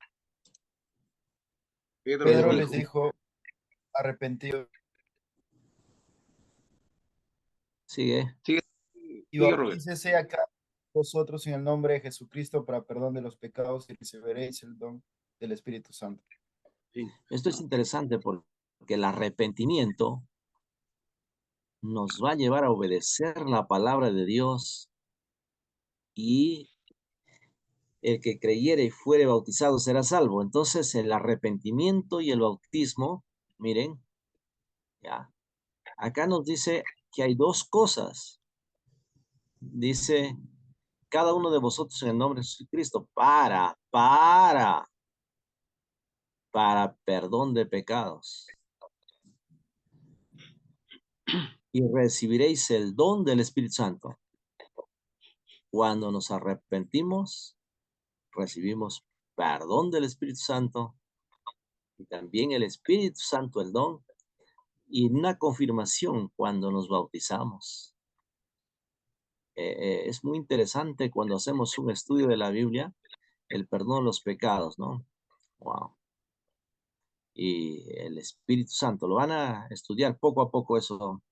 Pedro les Pedro les dijo, dijo, arrepentido Sigue. sigue, y sigue Robert. bautícese a cada vosotros en el nombre de Jesucristo para perdón de los pecados y recibiréis el don del Espíritu Santo. Sí. Esto es interesante porque el arrepentimiento nos va a llevar a obedecer la palabra de Dios y el que creyere y fuere bautizado será salvo. Entonces, el arrepentimiento y el bautismo, miren, ya, acá nos dice que hay dos cosas. Dice, cada uno de vosotros en el nombre de Jesucristo, para perdón de pecados. Y recibiréis el don del Espíritu Santo. Cuando nos arrepentimos, recibimos perdón del Espíritu Santo y también el Espíritu Santo, el don, y una confirmación cuando nos bautizamos. Es muy interesante cuando hacemos un estudio de la Biblia, el perdón de los pecados, ¿no? Wow. Y el Espíritu Santo, lo van a estudiar poco a poco eso,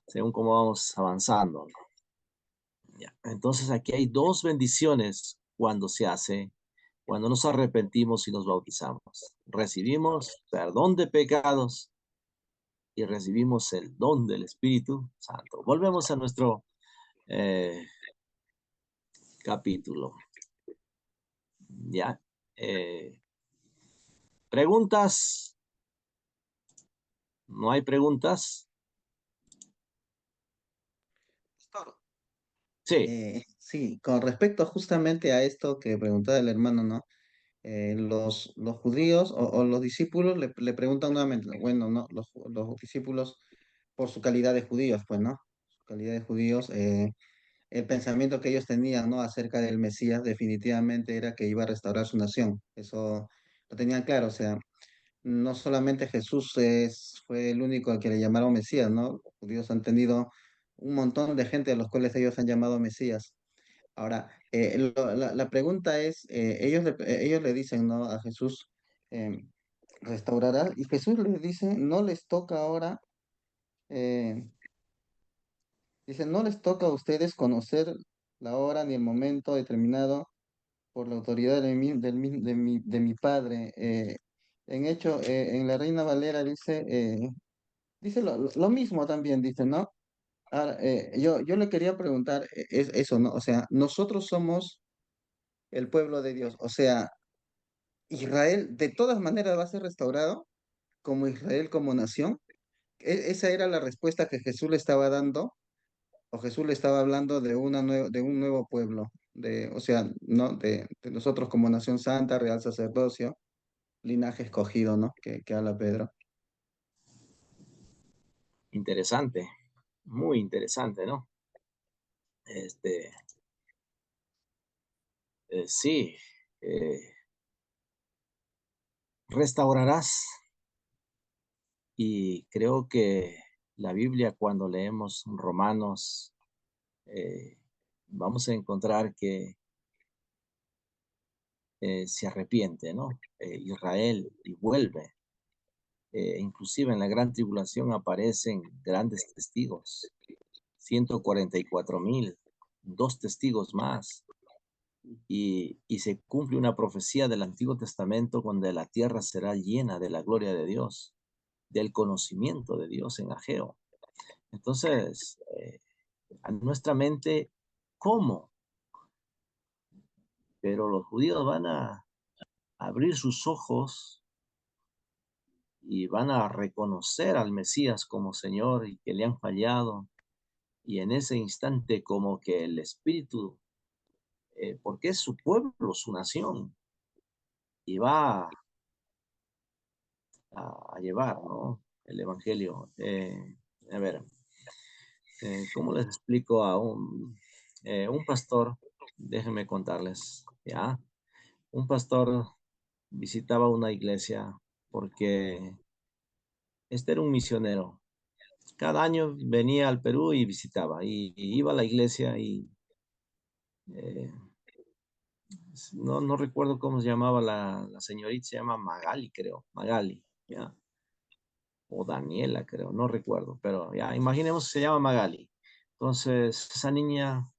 según cómo vamos avanzando, ¿no? Ya. Entonces aquí hay dos bendiciones cuando se hace, cuando nos arrepentimos y nos bautizamos. Recibimos perdón de pecados y recibimos el don del Espíritu Santo. Volvemos a nuestro capítulo. Ya. ¿Preguntas? ¿No hay preguntas? Sí. Sí, con respecto justamente a esto que preguntaba el hermano, ¿no? Los judíos o los discípulos le preguntan nuevamente, bueno, ¿no? Los discípulos por su calidad de judíos, pues, ¿no? Su calidad de judíos, el pensamiento que ellos tenían, ¿no? Acerca del Mesías definitivamente era que iba a restaurar su nación. Eso lo tenían claro, o sea, no solamente Jesús fue el único al que le llamaron Mesías, ¿no? Los judíos han tenido un montón de gente a los cuales ellos han llamado Mesías. Ahora, la pregunta es, ellos le dicen, ¿no? A Jesús, restaurará, y Jesús les dice, no les toca ahora, eh, dice, no les toca a ustedes conocer la hora ni el momento determinado por la autoridad de mi Padre. En la Reina Valera dice lo mismo también, dice, ¿no? Ahora, yo le quería preguntar, es eso, ¿no? O sea, nosotros somos el pueblo de Dios, o sea, Israel de todas maneras va a ser restaurado como Israel como nación. Esa era la respuesta que Jesús le estaba dando, o Jesús le estaba hablando de un nuevo pueblo, o sea, ¿no? De nosotros como nación santa, real sacerdocio, linaje escogido, ¿no? Que habla Pedro. Interesante, muy interesante, ¿no? Sí, restaurarás. Y creo que la Biblia, cuando leemos Romanos, vamos a encontrar que se arrepiente, ¿no? Israel y vuelve. Inclusive en la gran tribulación aparecen grandes testigos, 144,000, dos testigos más. Y se cumple una profecía del Antiguo Testamento donde la tierra será llena de la gloria de Dios, del conocimiento de Dios en Ageo. Entonces, a nuestra mente, ¿cómo? Pero los judíos van a abrir sus ojos y van a reconocer al Mesías como Señor y que le han fallado. Y en ese instante como que el Espíritu, porque es su pueblo, su nación, y va a llevar, ¿no? El Evangelio. A ver, ¿cómo les explico a un pastor? Déjenme contarles, ¿ya? Un pastor visitaba una iglesia porque este era un misionero. Cada año venía al Perú y visitaba, y iba a la iglesia y eh, no recuerdo cómo se llamaba la señorita, se llama Magali, creo, Magali, ¿ya? O Daniela, creo, no recuerdo, pero ya, imaginemos que se llama Magali. Entonces, esa niña,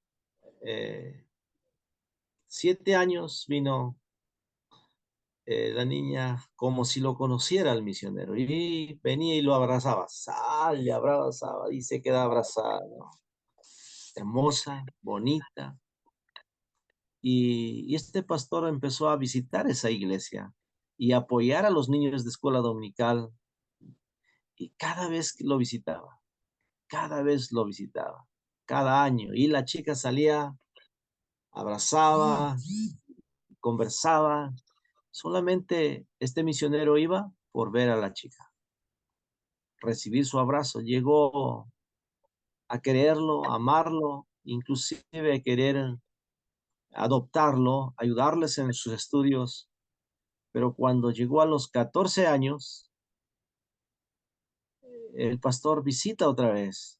7 años vino la niña como si lo conociera al misionero y venía y lo abrazaba, le abrazaba y se quedaba abrazada, ¿no? Hermosa, bonita. Y este pastor empezó a visitar esa iglesia y apoyar a los niños de escuela dominical y cada vez que lo visitaba, cada vez lo visitaba, cada año. Y la chica salía, abrazaba, conversaba. Solamente este misionero iba por ver a la chica, recibir su abrazo. Llegó a quererlo, amarlo, inclusive a querer adoptarlo, ayudarles en sus estudios. Pero cuando llegó a los 14 años, el pastor visita otra vez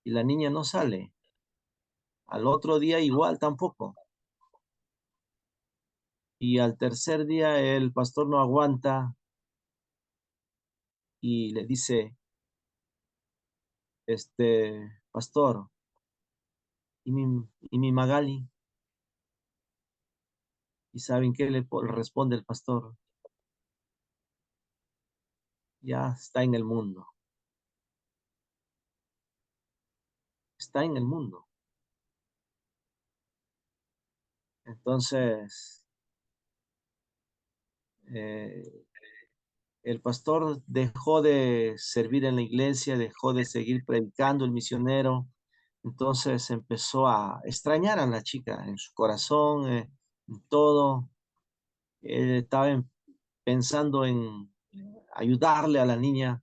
y la niña no sale. Al otro día igual tampoco. Y al tercer día el pastor no aguanta y le dice, pastor, ¿y mi Magali? ¿Y saben qué le responde el pastor? Ya está en el mundo. Está en el mundo. Entonces, eh, el pastor dejó de servir en la iglesia, dejó de seguir predicando, el misionero. Entonces empezó a extrañar a la chica en su corazón, en todo. Él estaba pensando en ayudarle a la niña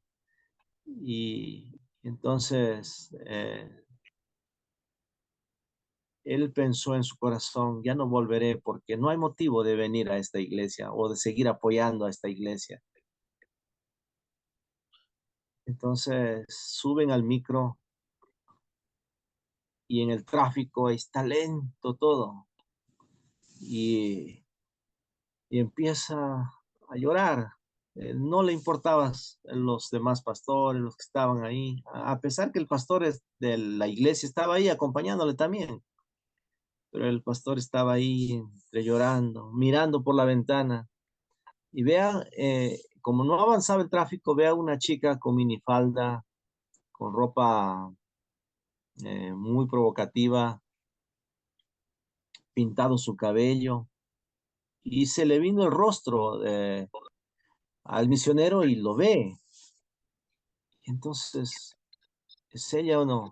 y entonces él pensó en su corazón, ya no volveré porque no hay motivo de venir a esta iglesia o de seguir apoyando a esta iglesia. Entonces suben al micro y en el tráfico está lento todo y empieza a llorar. No le importaban los demás pastores, los que estaban ahí, a pesar que el pastor de la iglesia estaba ahí acompañándole también, pero el pastor estaba ahí entre llorando, mirando por la ventana y vea, como no avanzaba el tráfico, vea una chica con minifalda, con ropa muy provocativa, pintado su cabello y se le vino el rostro al misionero y lo ve. Entonces, ¿es ella o no?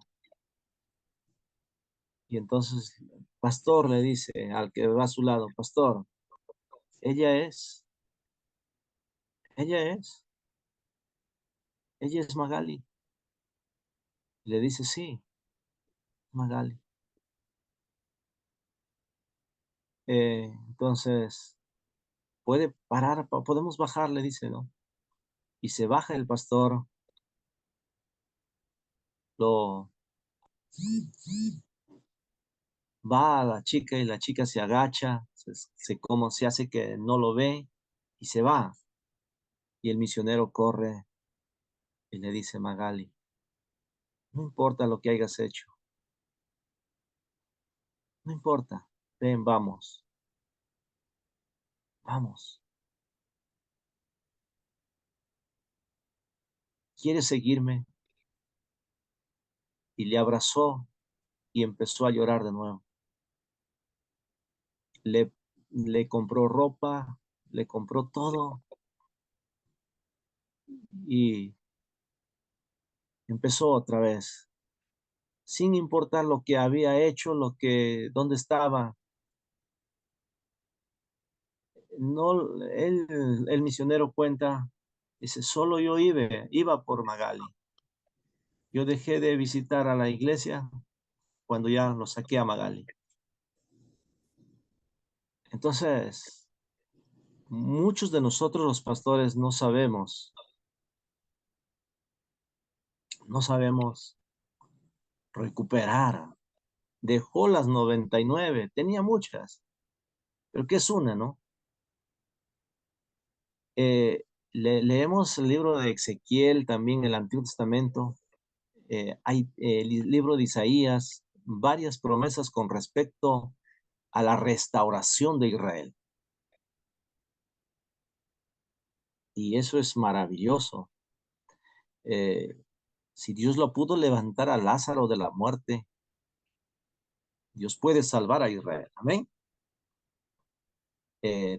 Y entonces, pastor le dice al que va a su lado, pastor, ella es, ella es, ella es Magali. Y le dice, sí, Magali. Entonces, puede parar, podemos bajar, le dice, ¿no? Y se baja el pastor, lo va a la chica y la chica se agacha, como se hace que no lo ve y se va. Y el misionero corre y le dice, Magali, no importa lo que hayas hecho, no importa, ven, vamos, vamos. ¿Quieres seguirme? Y le abrazó y empezó a llorar de nuevo. Le compró ropa, le compró todo y empezó otra vez, sin importar lo que había hecho, dónde estaba. No, el misionero cuenta, dice, solo yo iba por Magali. Yo dejé de visitar a la iglesia cuando ya lo saqué a Magali. Entonces, muchos de nosotros los pastores no sabemos recuperar. Dejó las 99, tenía muchas, pero ¿qué es una, no? Leemos el libro de Ezequiel, también el Antiguo Testamento, hay el libro de Isaías, varias promesas con respecto a la restauración de Israel. Y eso es maravilloso. Si Dios lo pudo levantar a Lázaro de la muerte, Dios puede salvar a Israel. Amén.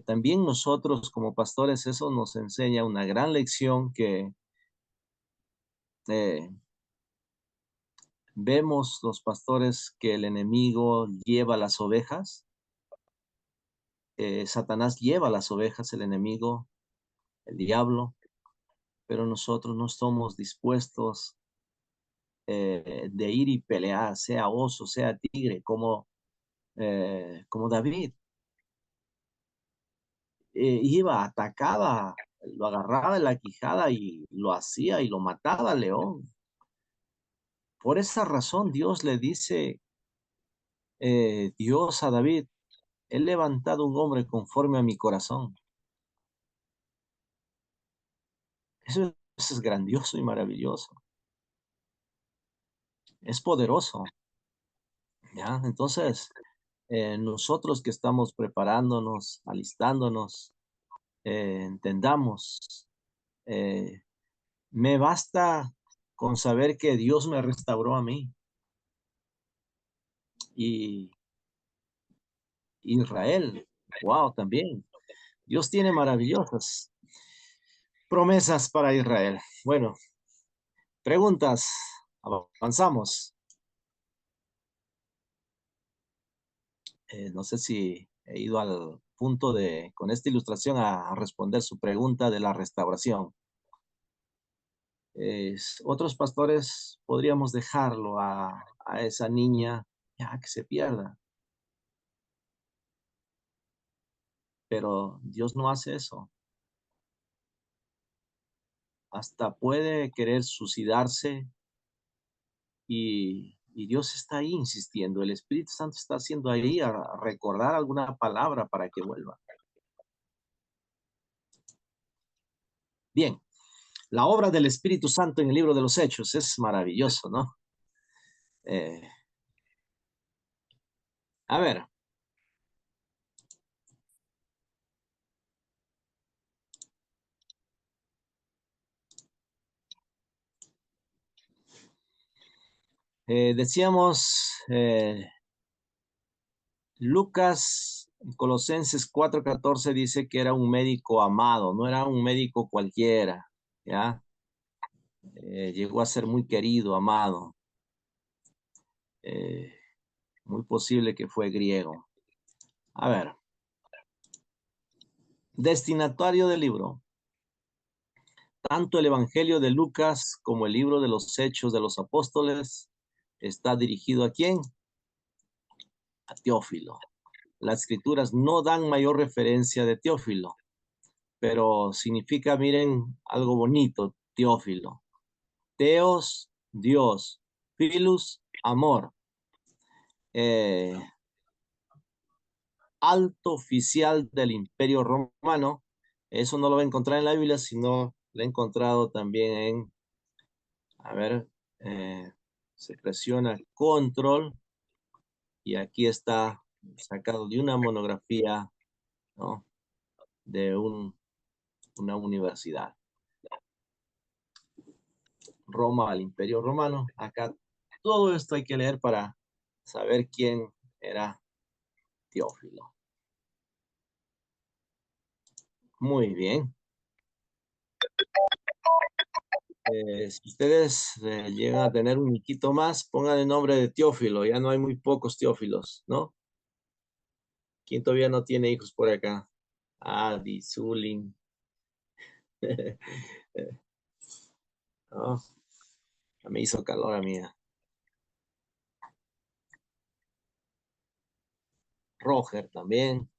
También nosotros como pastores, eso nos enseña una gran lección que Vemos los pastores que el enemigo lleva las ovejas. Satanás lleva las ovejas, el enemigo, el diablo, pero nosotros no estamos dispuestos de ir y pelear, sea oso, sea tigre, como David. Iba, atacaba, lo agarraba en la quijada y lo hacía y lo mataba al león. Por esa razón Dios le dice, Dios a David, he levantado un hombre conforme a mi corazón. Eso es grandioso y maravilloso. Es poderoso. ¿Ya? Entonces, nosotros que estamos preparándonos, alistándonos, entendamos, me basta con saber que Dios me restauró a mí. Y Israel, wow, también. Dios tiene maravillosas promesas para Israel. Bueno, preguntas. Avanzamos. No sé si he ido al punto de, con esta ilustración, a responder su pregunta de la restauración. Otros pastores podríamos dejarlo a esa niña ya que se pierda. Pero Dios no hace eso. Hasta puede querer suicidarse y Dios está ahí insistiendo. El Espíritu Santo está haciendo ahí a recordar alguna palabra para que vuelva. Bien, la obra del Espíritu Santo en el libro de los Hechos es maravilloso, ¿no? A ver. Decíamos, Lucas, Colosenses 4:14 dice que era un médico amado, no era un médico cualquiera, ¿ya? Llegó a ser muy querido, amado. Muy posible que fue griego. A ver. Destinatario del libro. Tanto el Evangelio de Lucas como el libro de los Hechos de los Apóstoles está dirigido ¿a quién? A Teófilo. Las escrituras no dan mayor referencia de Teófilo, pero significa, miren, algo bonito, Teófilo. Teos, Dios. Filus, amor. Alto oficial del Imperio Romano. Eso no lo va a encontrar en la Biblia, sino lo he encontrado también en, a ver, se presiona control y aquí está sacado de una monografía, ¿no? De una universidad. Roma al Imperio Romano. Acá todo esto hay que leer para saber quién era Teófilo. Muy bien. Si ustedes llegan a tener un niquito más, pongan el nombre de Teófilo. Ya no hay muy pocos Teófilos, ¿no? ¿Quién todavía no tiene hijos por acá? Adi, Zulin. ¿No? Ya me hizo calor a mí. Roger también.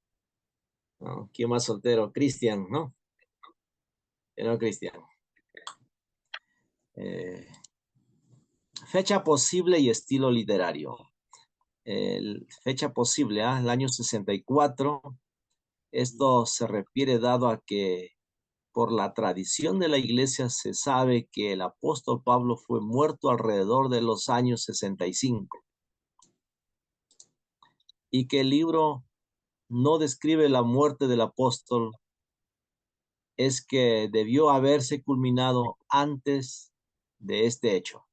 ¿No? ¿Quién más soltero? Cristian, ¿no? No, Cristian. Fecha posible y estilo literario. Fecha posible, el año 64. Esto se refiere dado a que por la tradición de la iglesia se sabe que el apóstol Pablo fue muerto alrededor de los años 65 y que el libro no describe la muerte del apóstol, es que debió haberse culminado antes de este hecho.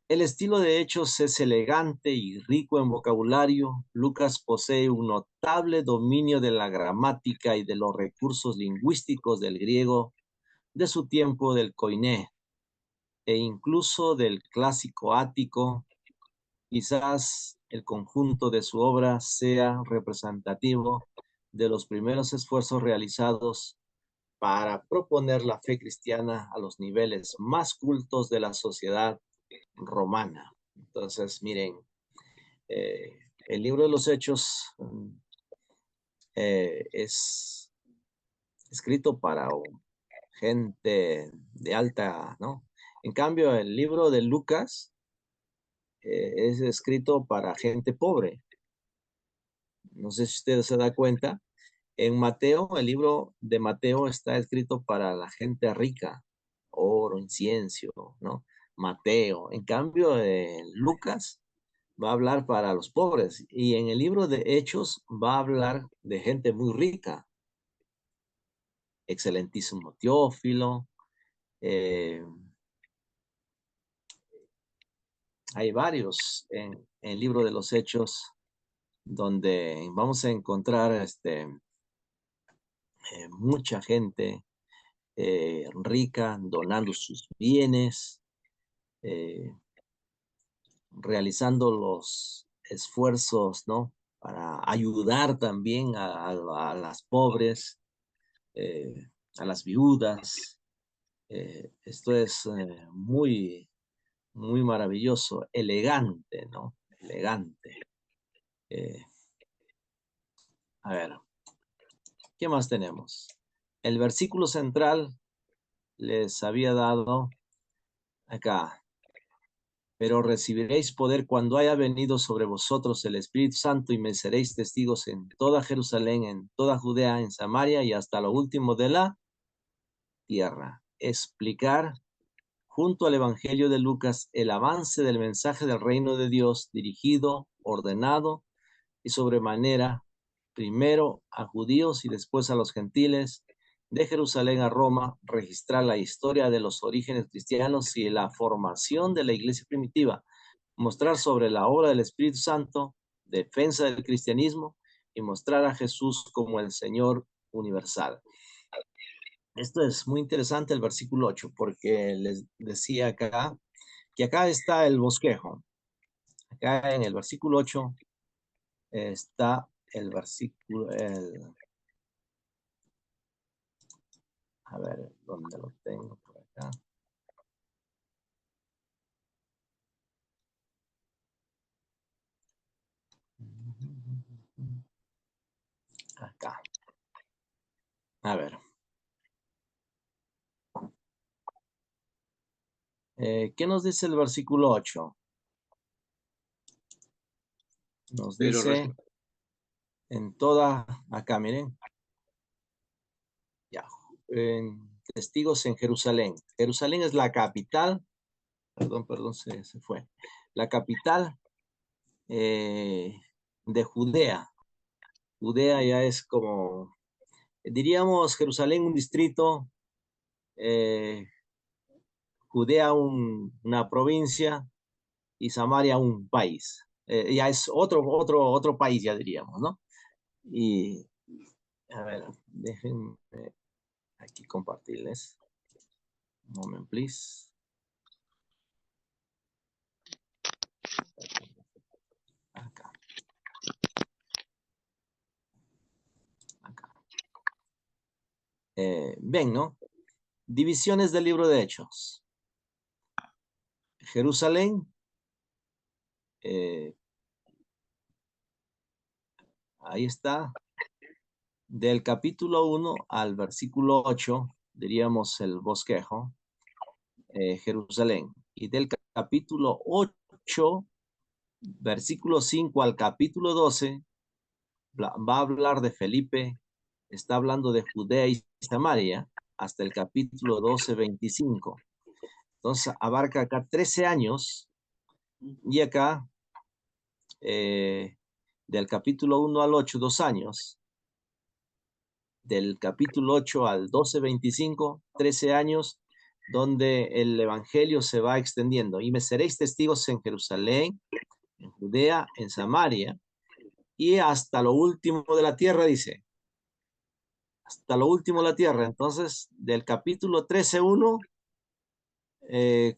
El estilo de Hechos es elegante y rico en vocabulario. Lucas posee un notable dominio de la gramática y de los recursos lingüísticos del griego de su tiempo del koiné. e incluso del clásico ático. Quizás el conjunto de su obra sea representativo de los primeros esfuerzos realizados para proponer la fe cristiana a los niveles más cultos de la sociedad romana. Entonces, miren, el libro de los Hechos es escrito para gente de alta, ¿no? En cambio, el libro de Lucas es escrito para gente pobre. No sé si ustedes se dan cuenta. En Mateo, el libro de Mateo está escrito para la gente rica, oro, incienso, ¿no? Mateo. En cambio, Lucas va a hablar para los pobres. Y en el libro de Hechos va a hablar de gente muy rica. Excelentísimo Teófilo. Hay varios en el libro de los Hechos donde vamos a encontrar mucha gente rica donando sus bienes, realizando los esfuerzos, ¿no? Para ayudar también a las pobres, a las viudas. Esto es muy, muy maravilloso, elegante, ¿no? Elegante. A ver, ¿qué más tenemos? El versículo central les había dado acá. Pero recibiréis poder cuando haya venido sobre vosotros el Espíritu Santo y me seréis testigos en toda Jerusalén, en toda Judea, en Samaria y hasta lo último de la tierra. Explicar junto al Evangelio de Lucas el avance del mensaje del reino de Dios dirigido, ordenado y sobremanera, primero a judíos y después a los gentiles, de Jerusalén a Roma, registrar la historia de los orígenes cristianos y la formación de la iglesia primitiva, mostrar sobre la obra del Espíritu Santo, defensa del cristianismo y mostrar a Jesús como el Señor universal. Esto es muy interesante el versículo 8 porque les decía acá que acá está el bosquejo. Acá en el versículo 8 está el versículo, a ver, ¿dónde lo tengo? Por acá. Acá. A ver. ¿Qué nos dice el versículo 8? Nos Pero dice en toda, acá miren, ya, testigos en Jerusalén. Jerusalén es la capital, perdón, se fue. La capital de Judea. Judea ya es como, diríamos Jerusalén un distrito, Judea una provincia y Samaria un país. Ya es otro país, ya diríamos, ¿no? Y, a ver, déjenme aquí compartirles. Un moment, please. Acá. Acá. Ven, ¿no? Divisiones del libro de Hechos. Jerusalén. Ahí está. Del capítulo 1 al versículo 8, diríamos el bosquejo, Jerusalén. Y del capítulo 8, versículo 5 al capítulo 12, va a hablar de Felipe, está hablando de Judea y Samaria, hasta el capítulo 12, 25. Entonces abarca acá 13 años y acá del capítulo 1 al 8, 2 años. Del capítulo 8 al 12, 25, 13 años, donde el evangelio se va extendiendo. Y me seréis testigos en Jerusalén, en Judea, en Samaria, y hasta lo último de la tierra, dice. Hasta lo último de la tierra. Entonces, del capítulo 13, 1,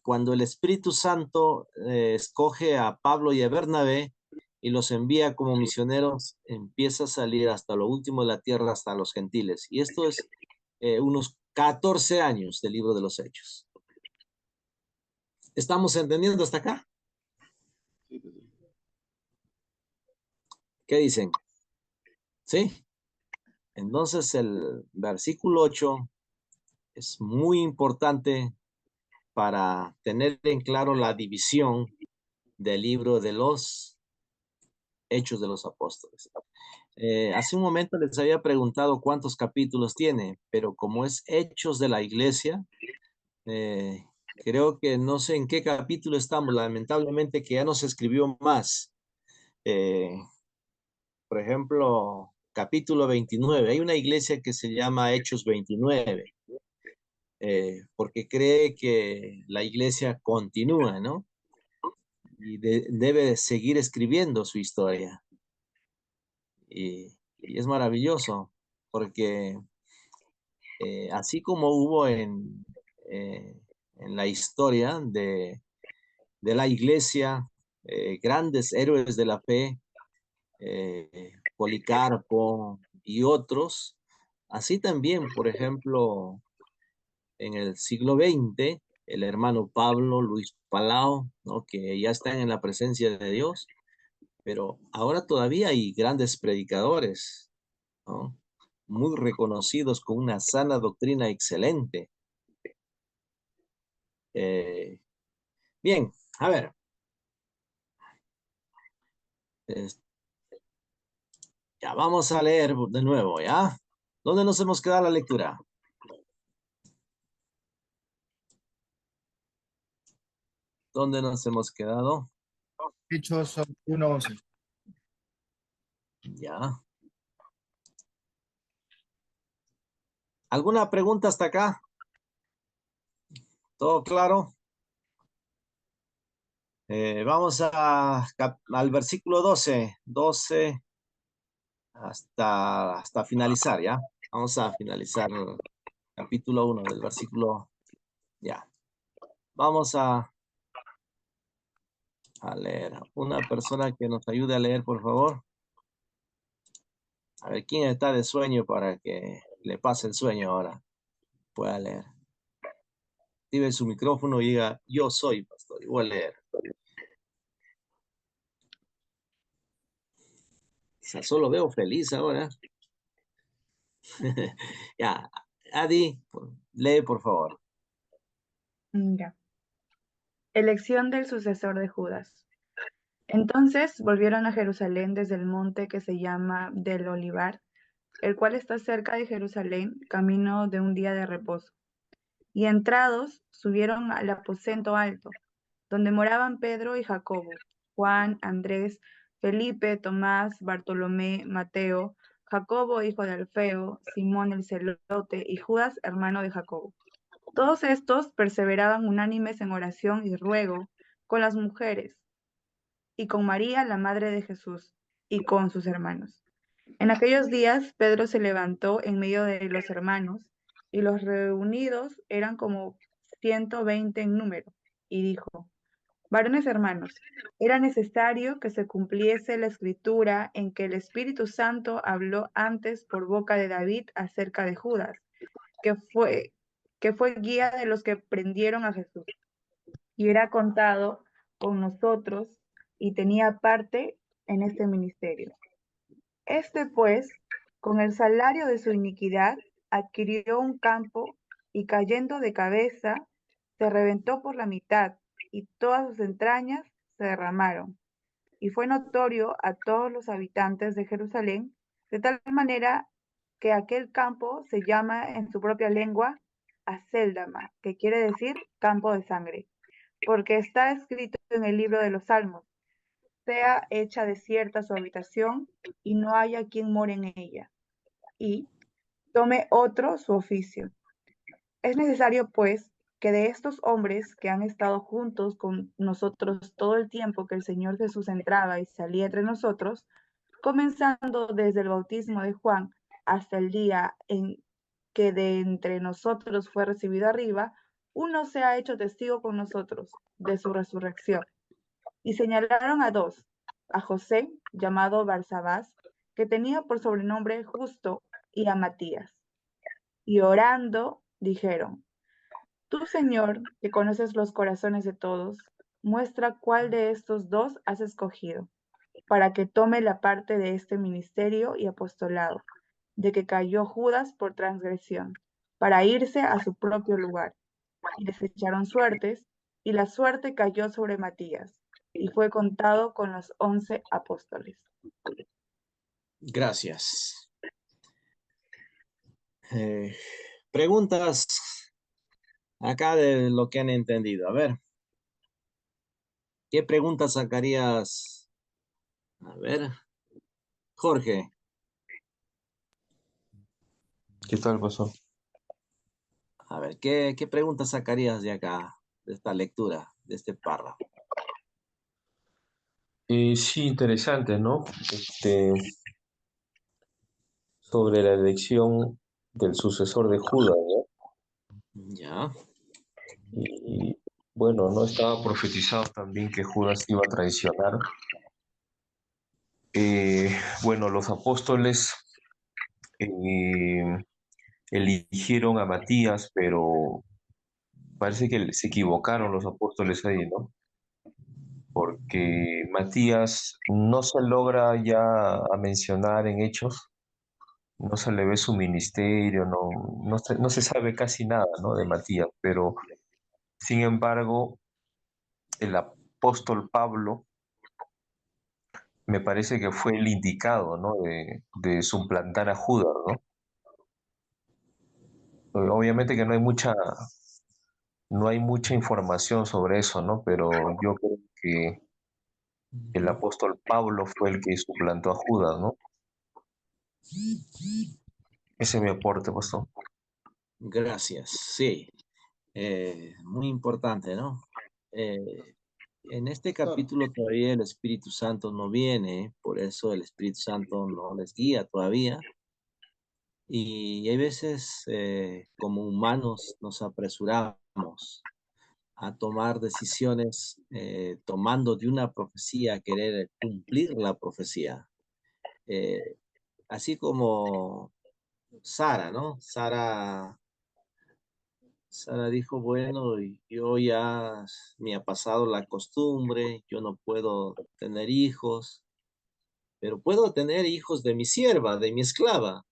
cuando el Espíritu Santo escoge a Pablo y a Bernabé y los envía como misioneros, empieza a salir hasta lo último de la tierra, hasta los gentiles. Y esto es unos 14 años del libro de los Hechos. ¿Estamos entendiendo hasta acá? ¿Qué dicen? ¿Sí? Entonces el versículo 8 es muy importante para tener en claro la división del libro de los Hechos de los Apóstoles. Hace un momento les había preguntado cuántos capítulos tiene, pero como es Hechos de la Iglesia, creo que no sé en qué capítulo estamos, lamentablemente que ya no se escribió más. Por ejemplo, capítulo 29, hay una iglesia que se llama Hechos 29, porque cree que la iglesia continúa, ¿no? Y debe seguir escribiendo su historia. Y es maravilloso, porque así como hubo en la historia de la iglesia, grandes héroes de la fe, Policarpo y otros, así también, por ejemplo, en el siglo XX, el hermano Pablo, Luis Palau, ¿no? Que ya están en la presencia de Dios, pero ahora todavía hay grandes predicadores, ¿no? Muy reconocidos con una sana doctrina excelente. Bien, a ver. Ya vamos a leer de nuevo, ¿ya? ¿Dónde nos hemos quedado la lectura? ¿Dónde nos hemos quedado? Hechos 1:11. Ya. ¿Alguna pregunta hasta acá? ¿Todo claro? Vamos al versículo 12 hasta finalizar, ¿ya? Vamos a finalizar el capítulo 1 del versículo, ya. Vamos a leer. Una persona que nos ayude a leer, por favor. A ver, ¿quién está de sueño para que le pase el sueño ahora? Pueda leer. Active su micrófono y diga, yo soy pastor, y voy a leer. O sea, solo veo feliz ahora. Ya, Adi, lee por favor. Ya. Elección del sucesor de Judas. Entonces volvieron a Jerusalén desde el monte que se llama del Olivar, el cual está cerca de Jerusalén, camino de un día de reposo. Y entrados, subieron al aposento alto, donde moraban Pedro y Jacobo, Juan, Andrés, Felipe, Tomás, Bartolomé, Mateo, Jacobo, hijo de Alfeo, Simón el celote y Judas, hermano de Jacobo. Todos estos perseveraban unánimes en oración y ruego con las mujeres, y con María, la madre de Jesús, y con sus hermanos. En aquellos días Pedro se levantó en medio de los hermanos, y los reunidos eran como 120 en número, y dijo: Varones hermanos, era necesario que se cumpliese la escritura en que el Espíritu Santo habló antes por boca de David acerca de Judas, que fue guía de los que prendieron a Jesús, y era contado con nosotros y tenía parte en este ministerio. Este, pues, con el salario de su iniquidad, adquirió un campo y cayendo de cabeza, se reventó por la mitad y todas sus entrañas se derramaron. Y fue notorio a todos los habitantes de Jerusalén, de tal manera que aquel campo se llama en su propia lengua Acéldama, que quiere decir campo de sangre, porque está escrito en el libro de los Salmos: sea hecha desierta su habitación y no haya quien more en ella, y tome otro su oficio. Es necesario, pues, que de estos hombres que han estado juntos con nosotros todo el tiempo que el Señor Jesús entraba y salía entre nosotros, comenzando desde el bautismo de Juan hasta el día en que de entre nosotros fue recibido arriba, uno se ha hecho testigo con nosotros de su resurrección. Y señalaron a dos, a José, llamado Barsabás, que tenía por sobrenombre Justo, y a Matías. Y orando, dijeron: Tú, Señor, que conoces los corazones de todos, muestra cuál de estos dos has escogido, para que tome la parte de este ministerio y apostolado, de que cayó Judas por transgresión, para irse a su propio lugar. Y les echaron suertes, y la suerte cayó sobre Matías, y fue contado con los 11 apóstoles. Gracias. Preguntas acá de lo que han entendido. A ver, ¿qué preguntas sacarías? A ver, Jorge. ¿Qué tal, pastor? A ver, ¿qué preguntas sacarías de acá, de esta lectura, de este párrafo? Sí, interesante, ¿no? Sobre la elección del sucesor de Judas, ¿no? Ya, Y bueno, no estaba profetizado también que Judas iba a traicionar. Bueno, los apóstoles eh, eligieron a Matías, pero parece que se equivocaron los apóstoles ahí, ¿no? Porque Matías no se logra ya a mencionar en Hechos, no se le ve su ministerio, no se sabe casi nada, ¿no? De Matías, pero sin embargo, el apóstol Pablo me parece que fue el indicado, ¿no? De suplantar a Judas, ¿no? Obviamente que no hay mucha información sobre eso, ¿no? Pero yo creo que el apóstol Pablo fue el que suplantó a Judas, ¿no? Ese es mi aporte, pastor. gracias. Sí, muy importante, ¿no? En este Pastor, capítulo todavía el Espíritu Santo no viene, por eso el Espíritu Santo no les guía todavía. Y hay veces, como humanos, nos apresuramos a tomar decisiones tomando de una profecía, a querer cumplir la profecía. Eh, Así como Sara, ¿no? Sara dijo, bueno, yo ya me ha pasado la costumbre, yo no puedo tener hijos, pero puedo tener hijos de mi sierva, de mi esclava.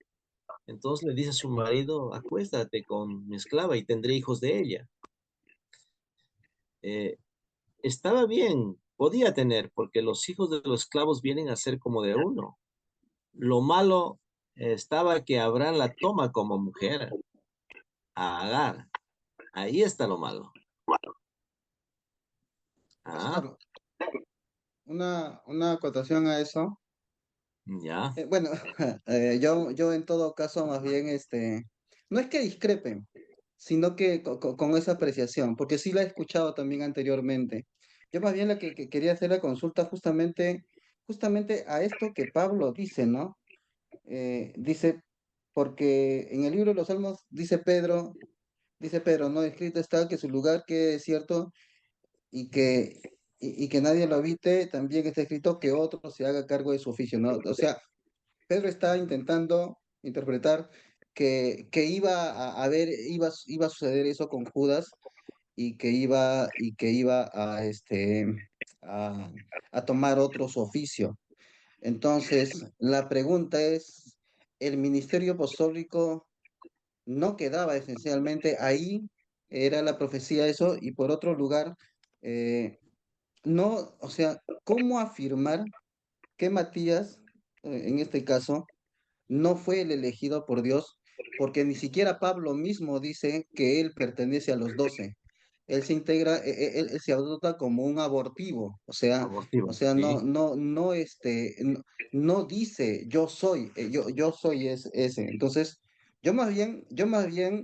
Entonces le dice a su marido, acuéstate con mi esclava y tendré hijos de ella. Eh, Estaba bien, podía tener, porque los hijos de los esclavos vienen a ser como de uno. Lo malo estaba que Abraham la toma como mujer, a Agar. Ahí está lo malo. Ah, pastor, una acotación a eso. ya, Bueno, yo en todo caso más bien, no es que discrepen, sino que con esa apreciación, porque sí la he escuchado también anteriormente. Yo más bien que quería hacer la consulta justamente a esto que Pablo dice, ¿no? Dice, porque en el libro de los Salmos dice Pedro, ¿no? Escrito está que su lugar quede desierto y y que nadie lo habite, también está escrito que otro se haga cargo de su oficio, ¿no? O sea, Pedro está intentando interpretar que iba a haber, iba a suceder eso con Judas y que iba a, a tomar otro su oficio. Entonces, la pregunta es, ¿el ministerio apostólico no quedaba esencialmente ahí? Era la profecía eso, y por otro lugar, eh, no, o sea, ¿cómo afirmar que Matías, en este caso, no fue el elegido por Dios? Porque ni siquiera Pablo mismo dice que él pertenece a los 12. Él se integra, él se adopta como un abortivo, o abortivo, sea, sí. no, no dice yo soy, yo soy ese. Entonces, yo más bien,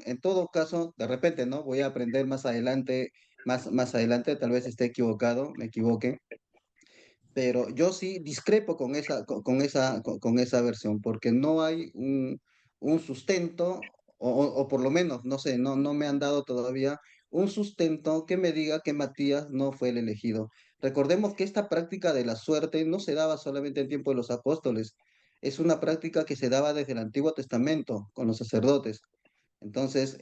en todo caso, de repente, ¿no? Voy a aprender más adelante, más adelante, tal vez esté equivocado, me equivoque, pero yo sí discrepo con esa versión, porque no hay un sustento, o por lo menos, no sé, no me han dado todavía un sustento que me diga que Matías no fue el elegido. Recordemos que esta práctica de la suerte no se daba solamente en tiempo de los apóstoles, es una práctica que se daba desde el Antiguo Testamento con los sacerdotes. Entonces,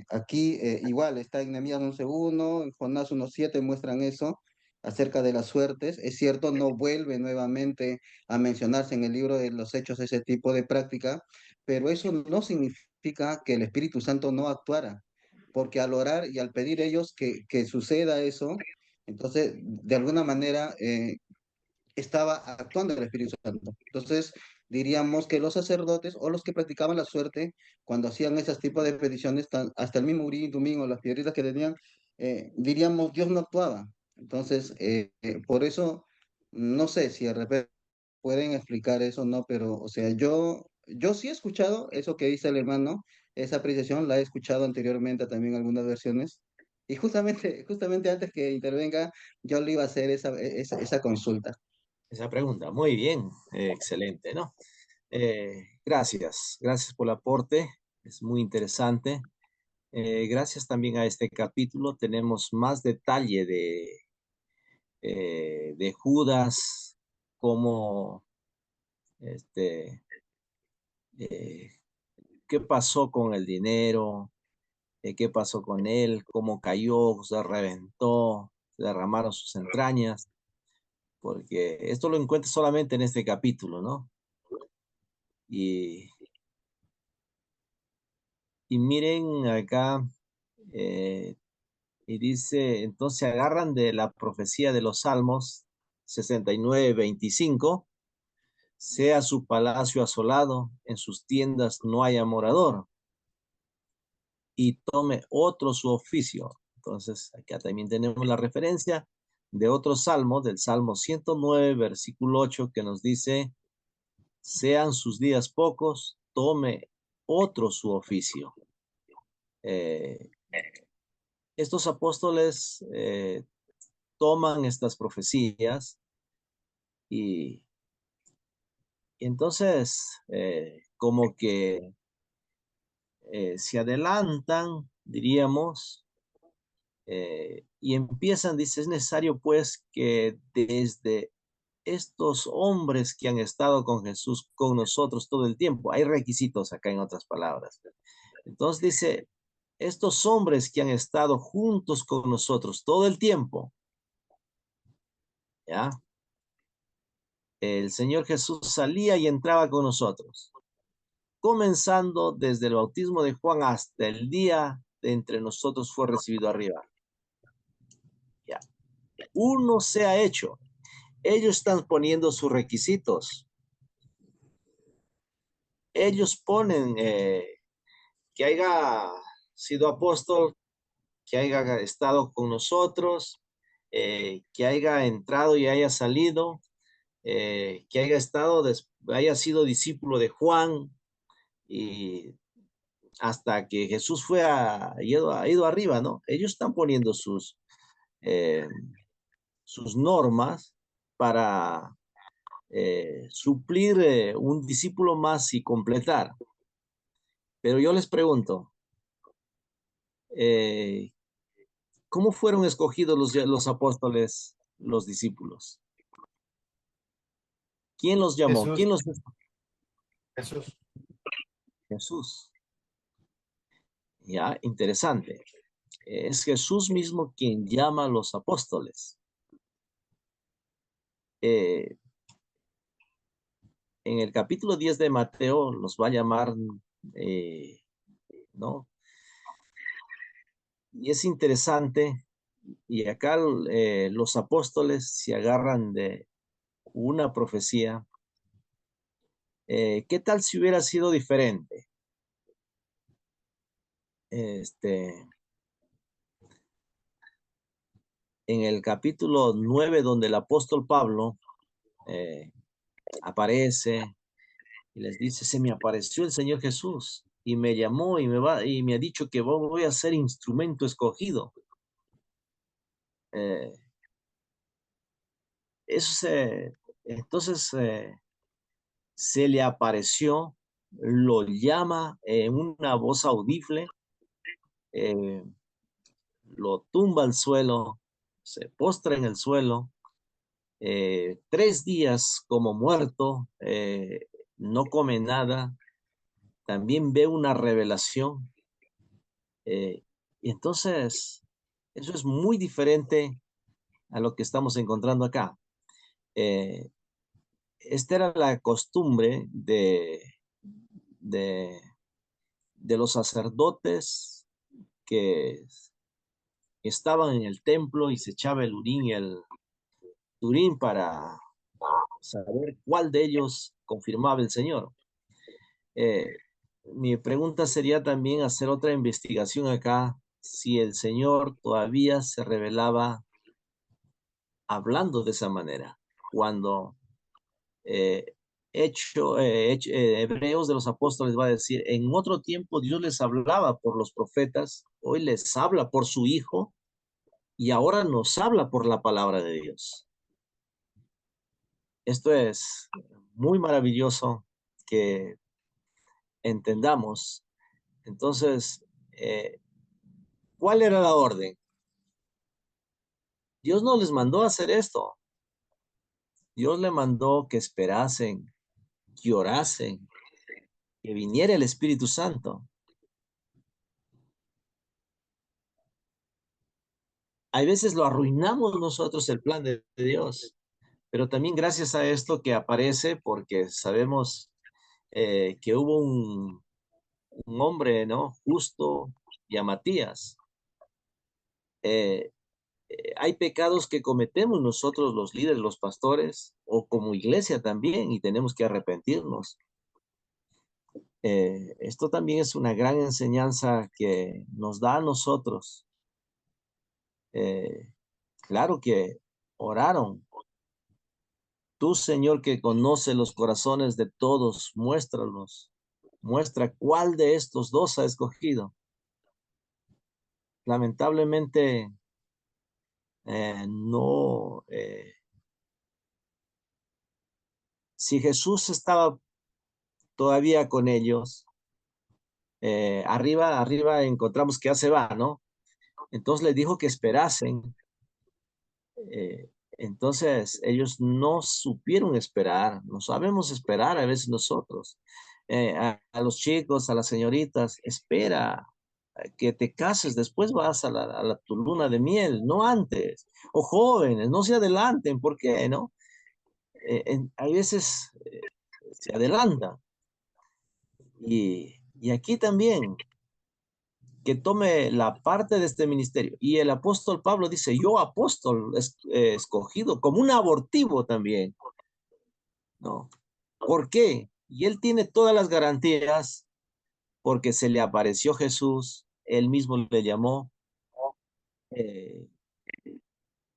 aquí igual está en Nehemías 11:1, en Jonás 1:7 muestran eso acerca de las suertes. Es cierto, no vuelve nuevamente a mencionarse en el libro de los Hechos ese tipo de práctica, pero eso no significa que el Espíritu Santo no actuara, porque al orar y al pedir ellos que suceda eso, entonces, de alguna manera, estaba actuando el Espíritu Santo. Entonces, diríamos que los sacerdotes o los que practicaban la suerte, cuando hacían esos tipos de peticiones, hasta el mismo Urim, Tumim o las piedritas que tenían, diríamos, Dios no actuaba. Entonces, por eso, no sé si de repente pueden explicar eso o no, pero, o sea, yo sí he escuchado eso que dice el hermano, esa apreciación, la he escuchado anteriormente también en algunas versiones. Y justamente antes que intervenga, yo le iba a hacer esa consulta. Esa pregunta, muy bien, excelente, ¿no? Gracias por el aporte, es muy interesante. Gracias también a este capítulo tenemos más detalle de Judas, cómo, este, eh, qué pasó con el dinero, qué pasó con él, cómo cayó, se reventó, se derramaron sus entrañas, porque esto lo encuentras solamente en este capítulo, ¿no? Y, y miren acá, eh, y dice, entonces se agarran de la profecía de los Salmos 69:25, sea su palacio asolado, en sus tiendas no haya morador, y tome otro su oficio. Entonces, acá también tenemos la referencia de otro salmo, del Salmo 109, versículo 8, que nos dice, sean sus días pocos, tome otro su oficio. Eh, estos apóstoles toman estas profecías y entonces como que se adelantan, diríamos, y empiezan, dice, es necesario pues que desde estos hombres que han estado con Jesús, con nosotros todo el tiempo, hay requisitos acá en otras palabras. Entonces dice, estos hombres que han estado juntos con nosotros todo el tiempo, ¿ya? El Señor Jesús salía y entraba con nosotros, comenzando desde el bautismo de Juan hasta el día de entre nosotros fue recibido arriba. Ya. Uno se ha hecho. Ellos están poniendo sus requisitos. Ellos ponen que haya sido apóstol, que haya estado con nosotros, que haya entrado y haya salido, que haya estado, haya sido discípulo de Juan y hasta que Jesús ha ido arriba, ¿no? Ellos están poniendo eh, sus normas para suplir un discípulo más y completar. Pero yo les pregunto, eh, ¿cómo fueron escogidos los apóstoles, los discípulos? ¿Quién los llamó? Jesús, ¿Quién los escogió? Jesús. Jesús. Ya, interesante. Es Jesús mismo quien llama a los apóstoles. En el capítulo 10 de Mateo los va a llamar, ¿no? Y es interesante, y acá los apóstoles se agarran de una profecía. ¿Qué tal si hubiera sido diferente? En el capítulo 9, donde el apóstol Pablo aparece y les dice, se me apareció el Señor Jesús y me llamó y me ha dicho que voy a ser instrumento escogido. Eh, entonces se le apareció, lo llama en una voz audible, lo tumba al suelo, se postra en el suelo, 3 días como muerto, no come nada, también ve una revelación. Y entonces, eso es muy diferente a lo que estamos encontrando acá. Eh, Esta era la costumbre de, de los sacerdotes que estaban en el templo y se echaba el urín y el turín para saber cuál de ellos confirmaba el Señor. Eh, Mi pregunta sería también hacer otra investigación acá, si el Señor todavía se revelaba hablando de esa manera, cuando eh, Hebreos de los Apóstoles va a decir, en otro tiempo Dios les hablaba por los profetas, hoy les habla por su Hijo y ahora nos habla por la palabra de Dios. Esto es muy maravilloso que entendamos. Entonces, ¿cuál era la orden? Dios no les mandó a hacer esto. Dios le mandó que esperasen, que orasen, que viniera el Espíritu Santo. Hay veces lo arruinamos nosotros el plan de Dios, pero también gracias a esto que aparece, porque sabemos que hubo un hombre, ¿no? Justo, y a Matías. Hay pecados que cometemos nosotros los líderes, los pastores, o como iglesia también, y tenemos que arrepentirnos. Esto también es una gran enseñanza que nos da a nosotros. Claro que oraron. Tú, Señor, que conoce los corazones de todos, muéstralos. Muestra cuál de estos dos ha escogido. Lamentablemente, no. Si Jesús estaba todavía con ellos, arriba encontramos que ya se va, ¿no? Entonces les dijo que esperasen. Entonces ellos no supieron esperar, no sabemos esperar a veces nosotros. A los chicos, a las señoritas, espera que te cases, después vas a tu luna de miel, no antes. O jóvenes, no se adelanten, ¿por qué, no? Hay veces se adelanta. Y aquí también, que tome la parte de este ministerio. Y el apóstol Pablo dice, yo apóstol escogido, como un abortivo también, ¿no? ¿Por qué? Y él tiene todas las garantías porque se le apareció Jesús, él mismo le llamó. Eh,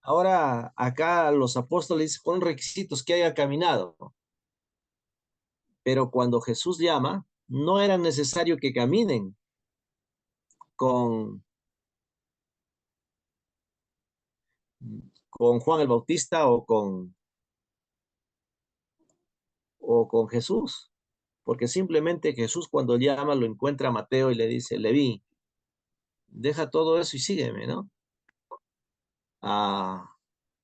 Ahora acá los apóstoles ponen requisitos que haya caminado, pero cuando Jesús llama, no era necesario que caminen con, con Juan el Bautista o con Jesús, porque simplemente Jesús cuando llama lo encuentra a Mateo y le dice, Leví, deja todo eso y sígueme, ¿no? A,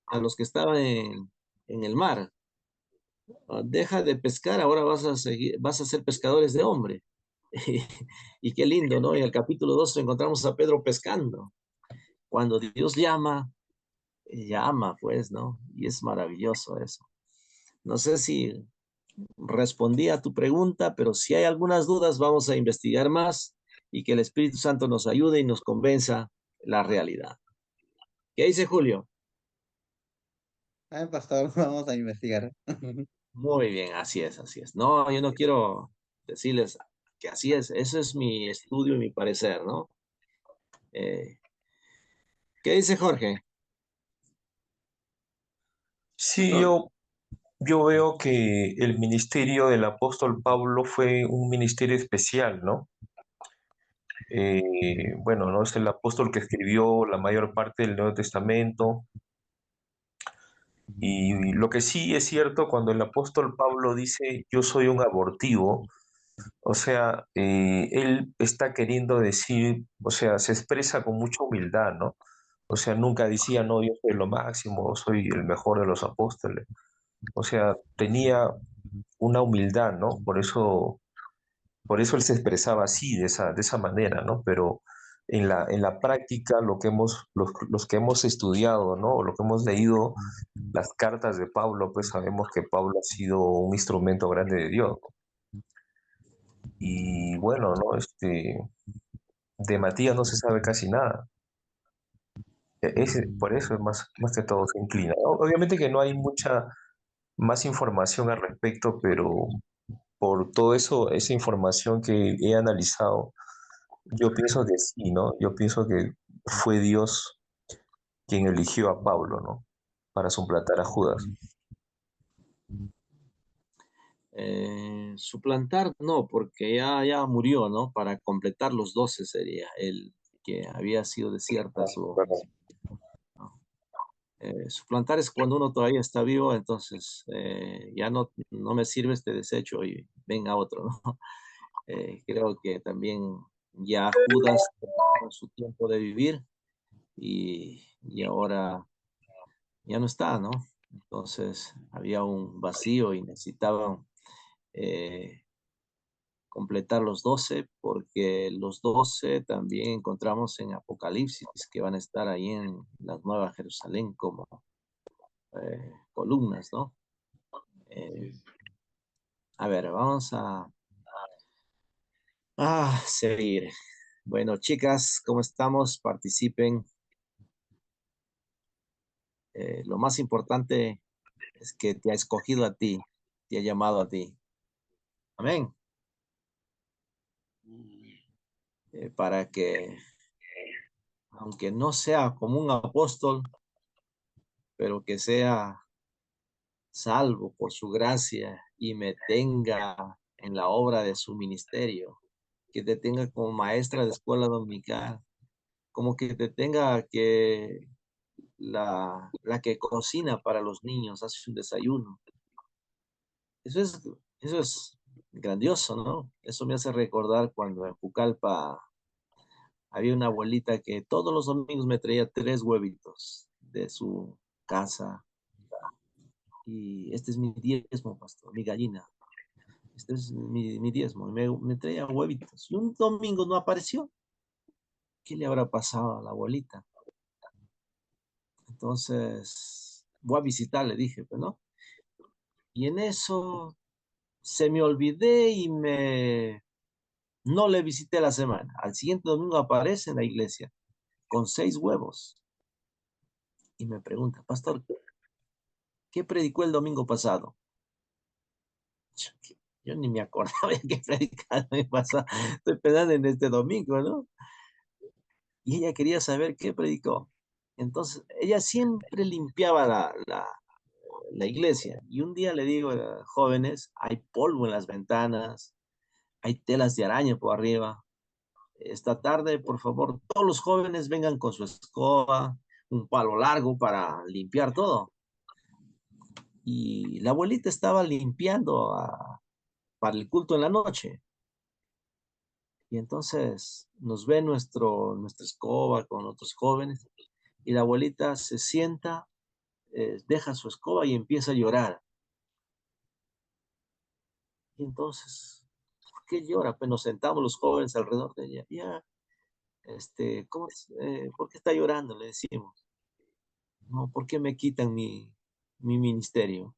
a los que estaban en el mar, deja de pescar, ahora vas a ser pescadores de hombre. Y qué lindo, ¿no? En el capítulo 2 encontramos a Pedro pescando. Cuando Dios llama, llama, pues, ¿no? Y es maravilloso eso. No sé si respondí a tu pregunta, pero si hay algunas dudas, vamos a investigar más y que el Espíritu Santo nos ayude y nos convenza la realidad. ¿Qué dice Julio? Pastor, vamos a investigar. Muy bien, así es, así es. No, yo no quiero decirles que así es. Ese es mi estudio y mi parecer, ¿no? Eh, ¿Qué dice Jorge? Sí, yo veo que el ministerio del apóstol Pablo fue un ministerio especial, ¿no? Bueno, no es el apóstol que escribió la mayor parte del Nuevo Testamento. Y lo que sí es cierto, cuando el apóstol Pablo dice, yo soy un abortivo, O sea, él está queriendo decir, o sea, se expresa con mucha humildad, ¿no? O sea, nunca decía, no, yo soy lo máximo, soy el mejor de los apóstoles. O sea, tenía una humildad, ¿no? Por eso él se expresaba así, de esa manera, ¿no? Pero en la práctica, los que hemos estudiado, ¿no? O lo que hemos leído, las cartas de Pablo, pues sabemos que Pablo ha sido un instrumento grande de Dios. Y bueno, ¿no? De Matías no se sabe casi nada. Por eso es más que todo se inclina. Obviamente que no hay mucha más información al respecto, pero por todo eso, esa información que he analizado, yo pienso que sí, ¿no? Yo pienso que fue Dios quien eligió a Pablo, ¿no? Para suplantar a Judas. Suplantar, no, porque ya murió, ¿no? Para completar los 12 sería el que había sido desierta su... ¿no? Suplantar es cuando uno todavía está vivo, entonces ya no me sirve este desecho y venga otro, ¿no? Creo que también ya Judas tuvo su tiempo de vivir y ahora ya no está, ¿no? Entonces había un vacío y necesitaban eh, completar los 12 porque los 12 también encontramos en Apocalipsis que van a estar ahí en la Nueva Jerusalén como columnas, ¿no? Eh, a ver, vamos a seguir. Bueno, chicas, ¿cómo estamos? Participen. Lo más importante es que te ha escogido a ti, te ha llamado a ti. Amén. Para que, aunque no sea como un apóstol, pero que sea salvo por su gracia y me tenga en la obra de su ministerio, que te tenga como maestra de escuela dominical, como que te tenga que la que cocina para los niños, hace un desayuno. Eso es, eso es grandioso, ¿no? Eso me hace recordar cuando en Pucallpa había una abuelita que todos los domingos me traía 3 huevitos de su casa. Y este es mi diezmo, pastor, mi gallina. Este es mi diezmo. Y me traía huevitos. Y un domingo no apareció. ¿Qué le habrá pasado a la abuelita? Entonces, voy a visitar, le dije, pues, ¿no? Y en eso se me olvidé y no le visité la semana. Al siguiente domingo aparece en la iglesia con 6 huevos. Y me pregunta, pastor, ¿qué predicó el domingo pasado? Yo ni me acordaba de qué predicaba el domingo pasado. Estoy pensando en este domingo, ¿no? Y ella quería saber qué predicó. Entonces, ella siempre limpiaba la iglesia. Y un día le digo, jóvenes, hay polvo en las ventanas, hay telas de araña por arriba. Esta tarde, por favor, todos los jóvenes vengan con su escoba, un palo largo para limpiar todo. Y la abuelita estaba limpiando para el culto en la noche. Y entonces nos ve nuestra escoba con otros jóvenes y la abuelita se sienta, deja su escoba y empieza a llorar. Y entonces, ¿por qué llora? Pues nos sentamos los jóvenes alrededor de ella. Ya, ¿por qué está llorando? Le decimos. No, ¿por qué me quitan mi ministerio?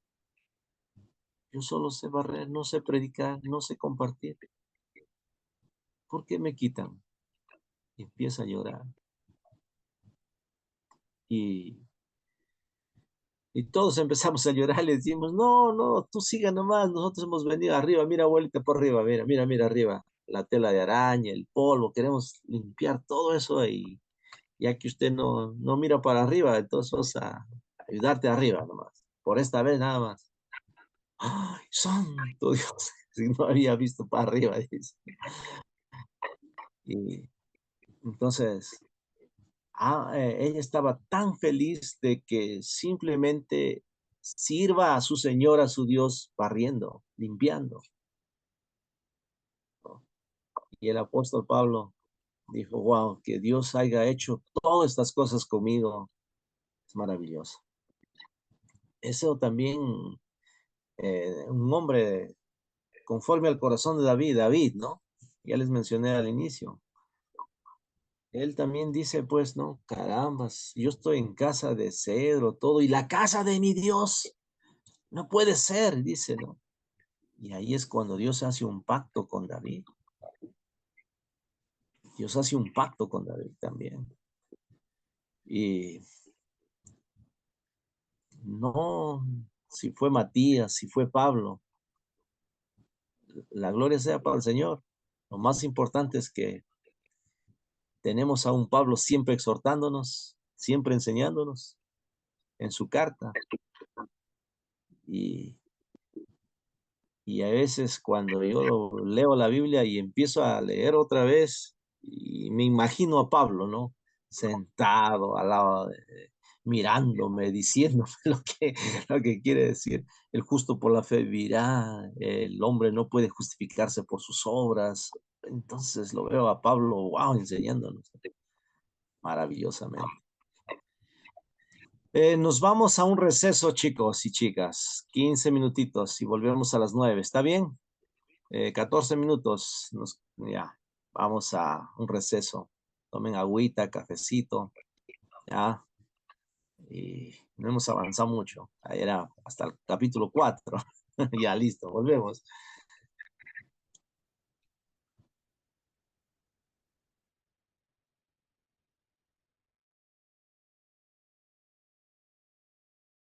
Yo solo sé barrer, no sé predicar, no sé compartir. ¿Por qué me quitan? Y empieza a llorar. Y Y todos empezamos a llorar, le decimos, no, tú siga nomás, nosotros hemos venido arriba, mira abuelita por arriba, mira arriba, la tela de araña, el polvo, queremos limpiar todo eso y ya que usted no mira para arriba, entonces vamos a ayudarte arriba nomás, por esta vez nada más. ¡Ay, santo Dios! Si no había visto para arriba, dice. Y entonces, ella estaba tan feliz de que simplemente sirva a su Señor, a su Dios, barriendo, limpiando. Y el apóstol Pablo dijo, wow, que Dios haya hecho todas estas cosas conmigo. Es maravilloso. Eso también, un hombre conforme al corazón de David, ¿no? Ya les mencioné al inicio. Él también dice, pues, no, carambas, yo estoy en casa de cedro, todo, y la casa de mi Dios, no puede ser, dice, ¿no? Y ahí es cuando Dios hace un pacto con David. Dios hace un pacto con David también. Y no, si fue Matías, si fue Pablo, la gloria sea para el Señor. Lo más importante es que tenemos a un Pablo siempre exhortándonos, siempre enseñándonos en su carta. Y, y a veces cuando yo leo la Biblia y empiezo a leer otra vez, y me imagino a Pablo, ¿no? Sentado al lado, mirándome, diciéndome lo que quiere decir. El justo por la fe vivirá, el hombre no puede justificarse por sus obras. Entonces lo veo a Pablo, wow, enseñándonos maravillosamente. Nos vamos a un receso, chicos y chicas. 15 minutitos y volvemos a las 9. ¿Está bien? 14 minutos. Ya, vamos a un receso. Tomen agüita, cafecito. Ya. Y no hemos avanzado mucho. Ahí era hasta el capítulo 4. Ya, listo. Volvemos.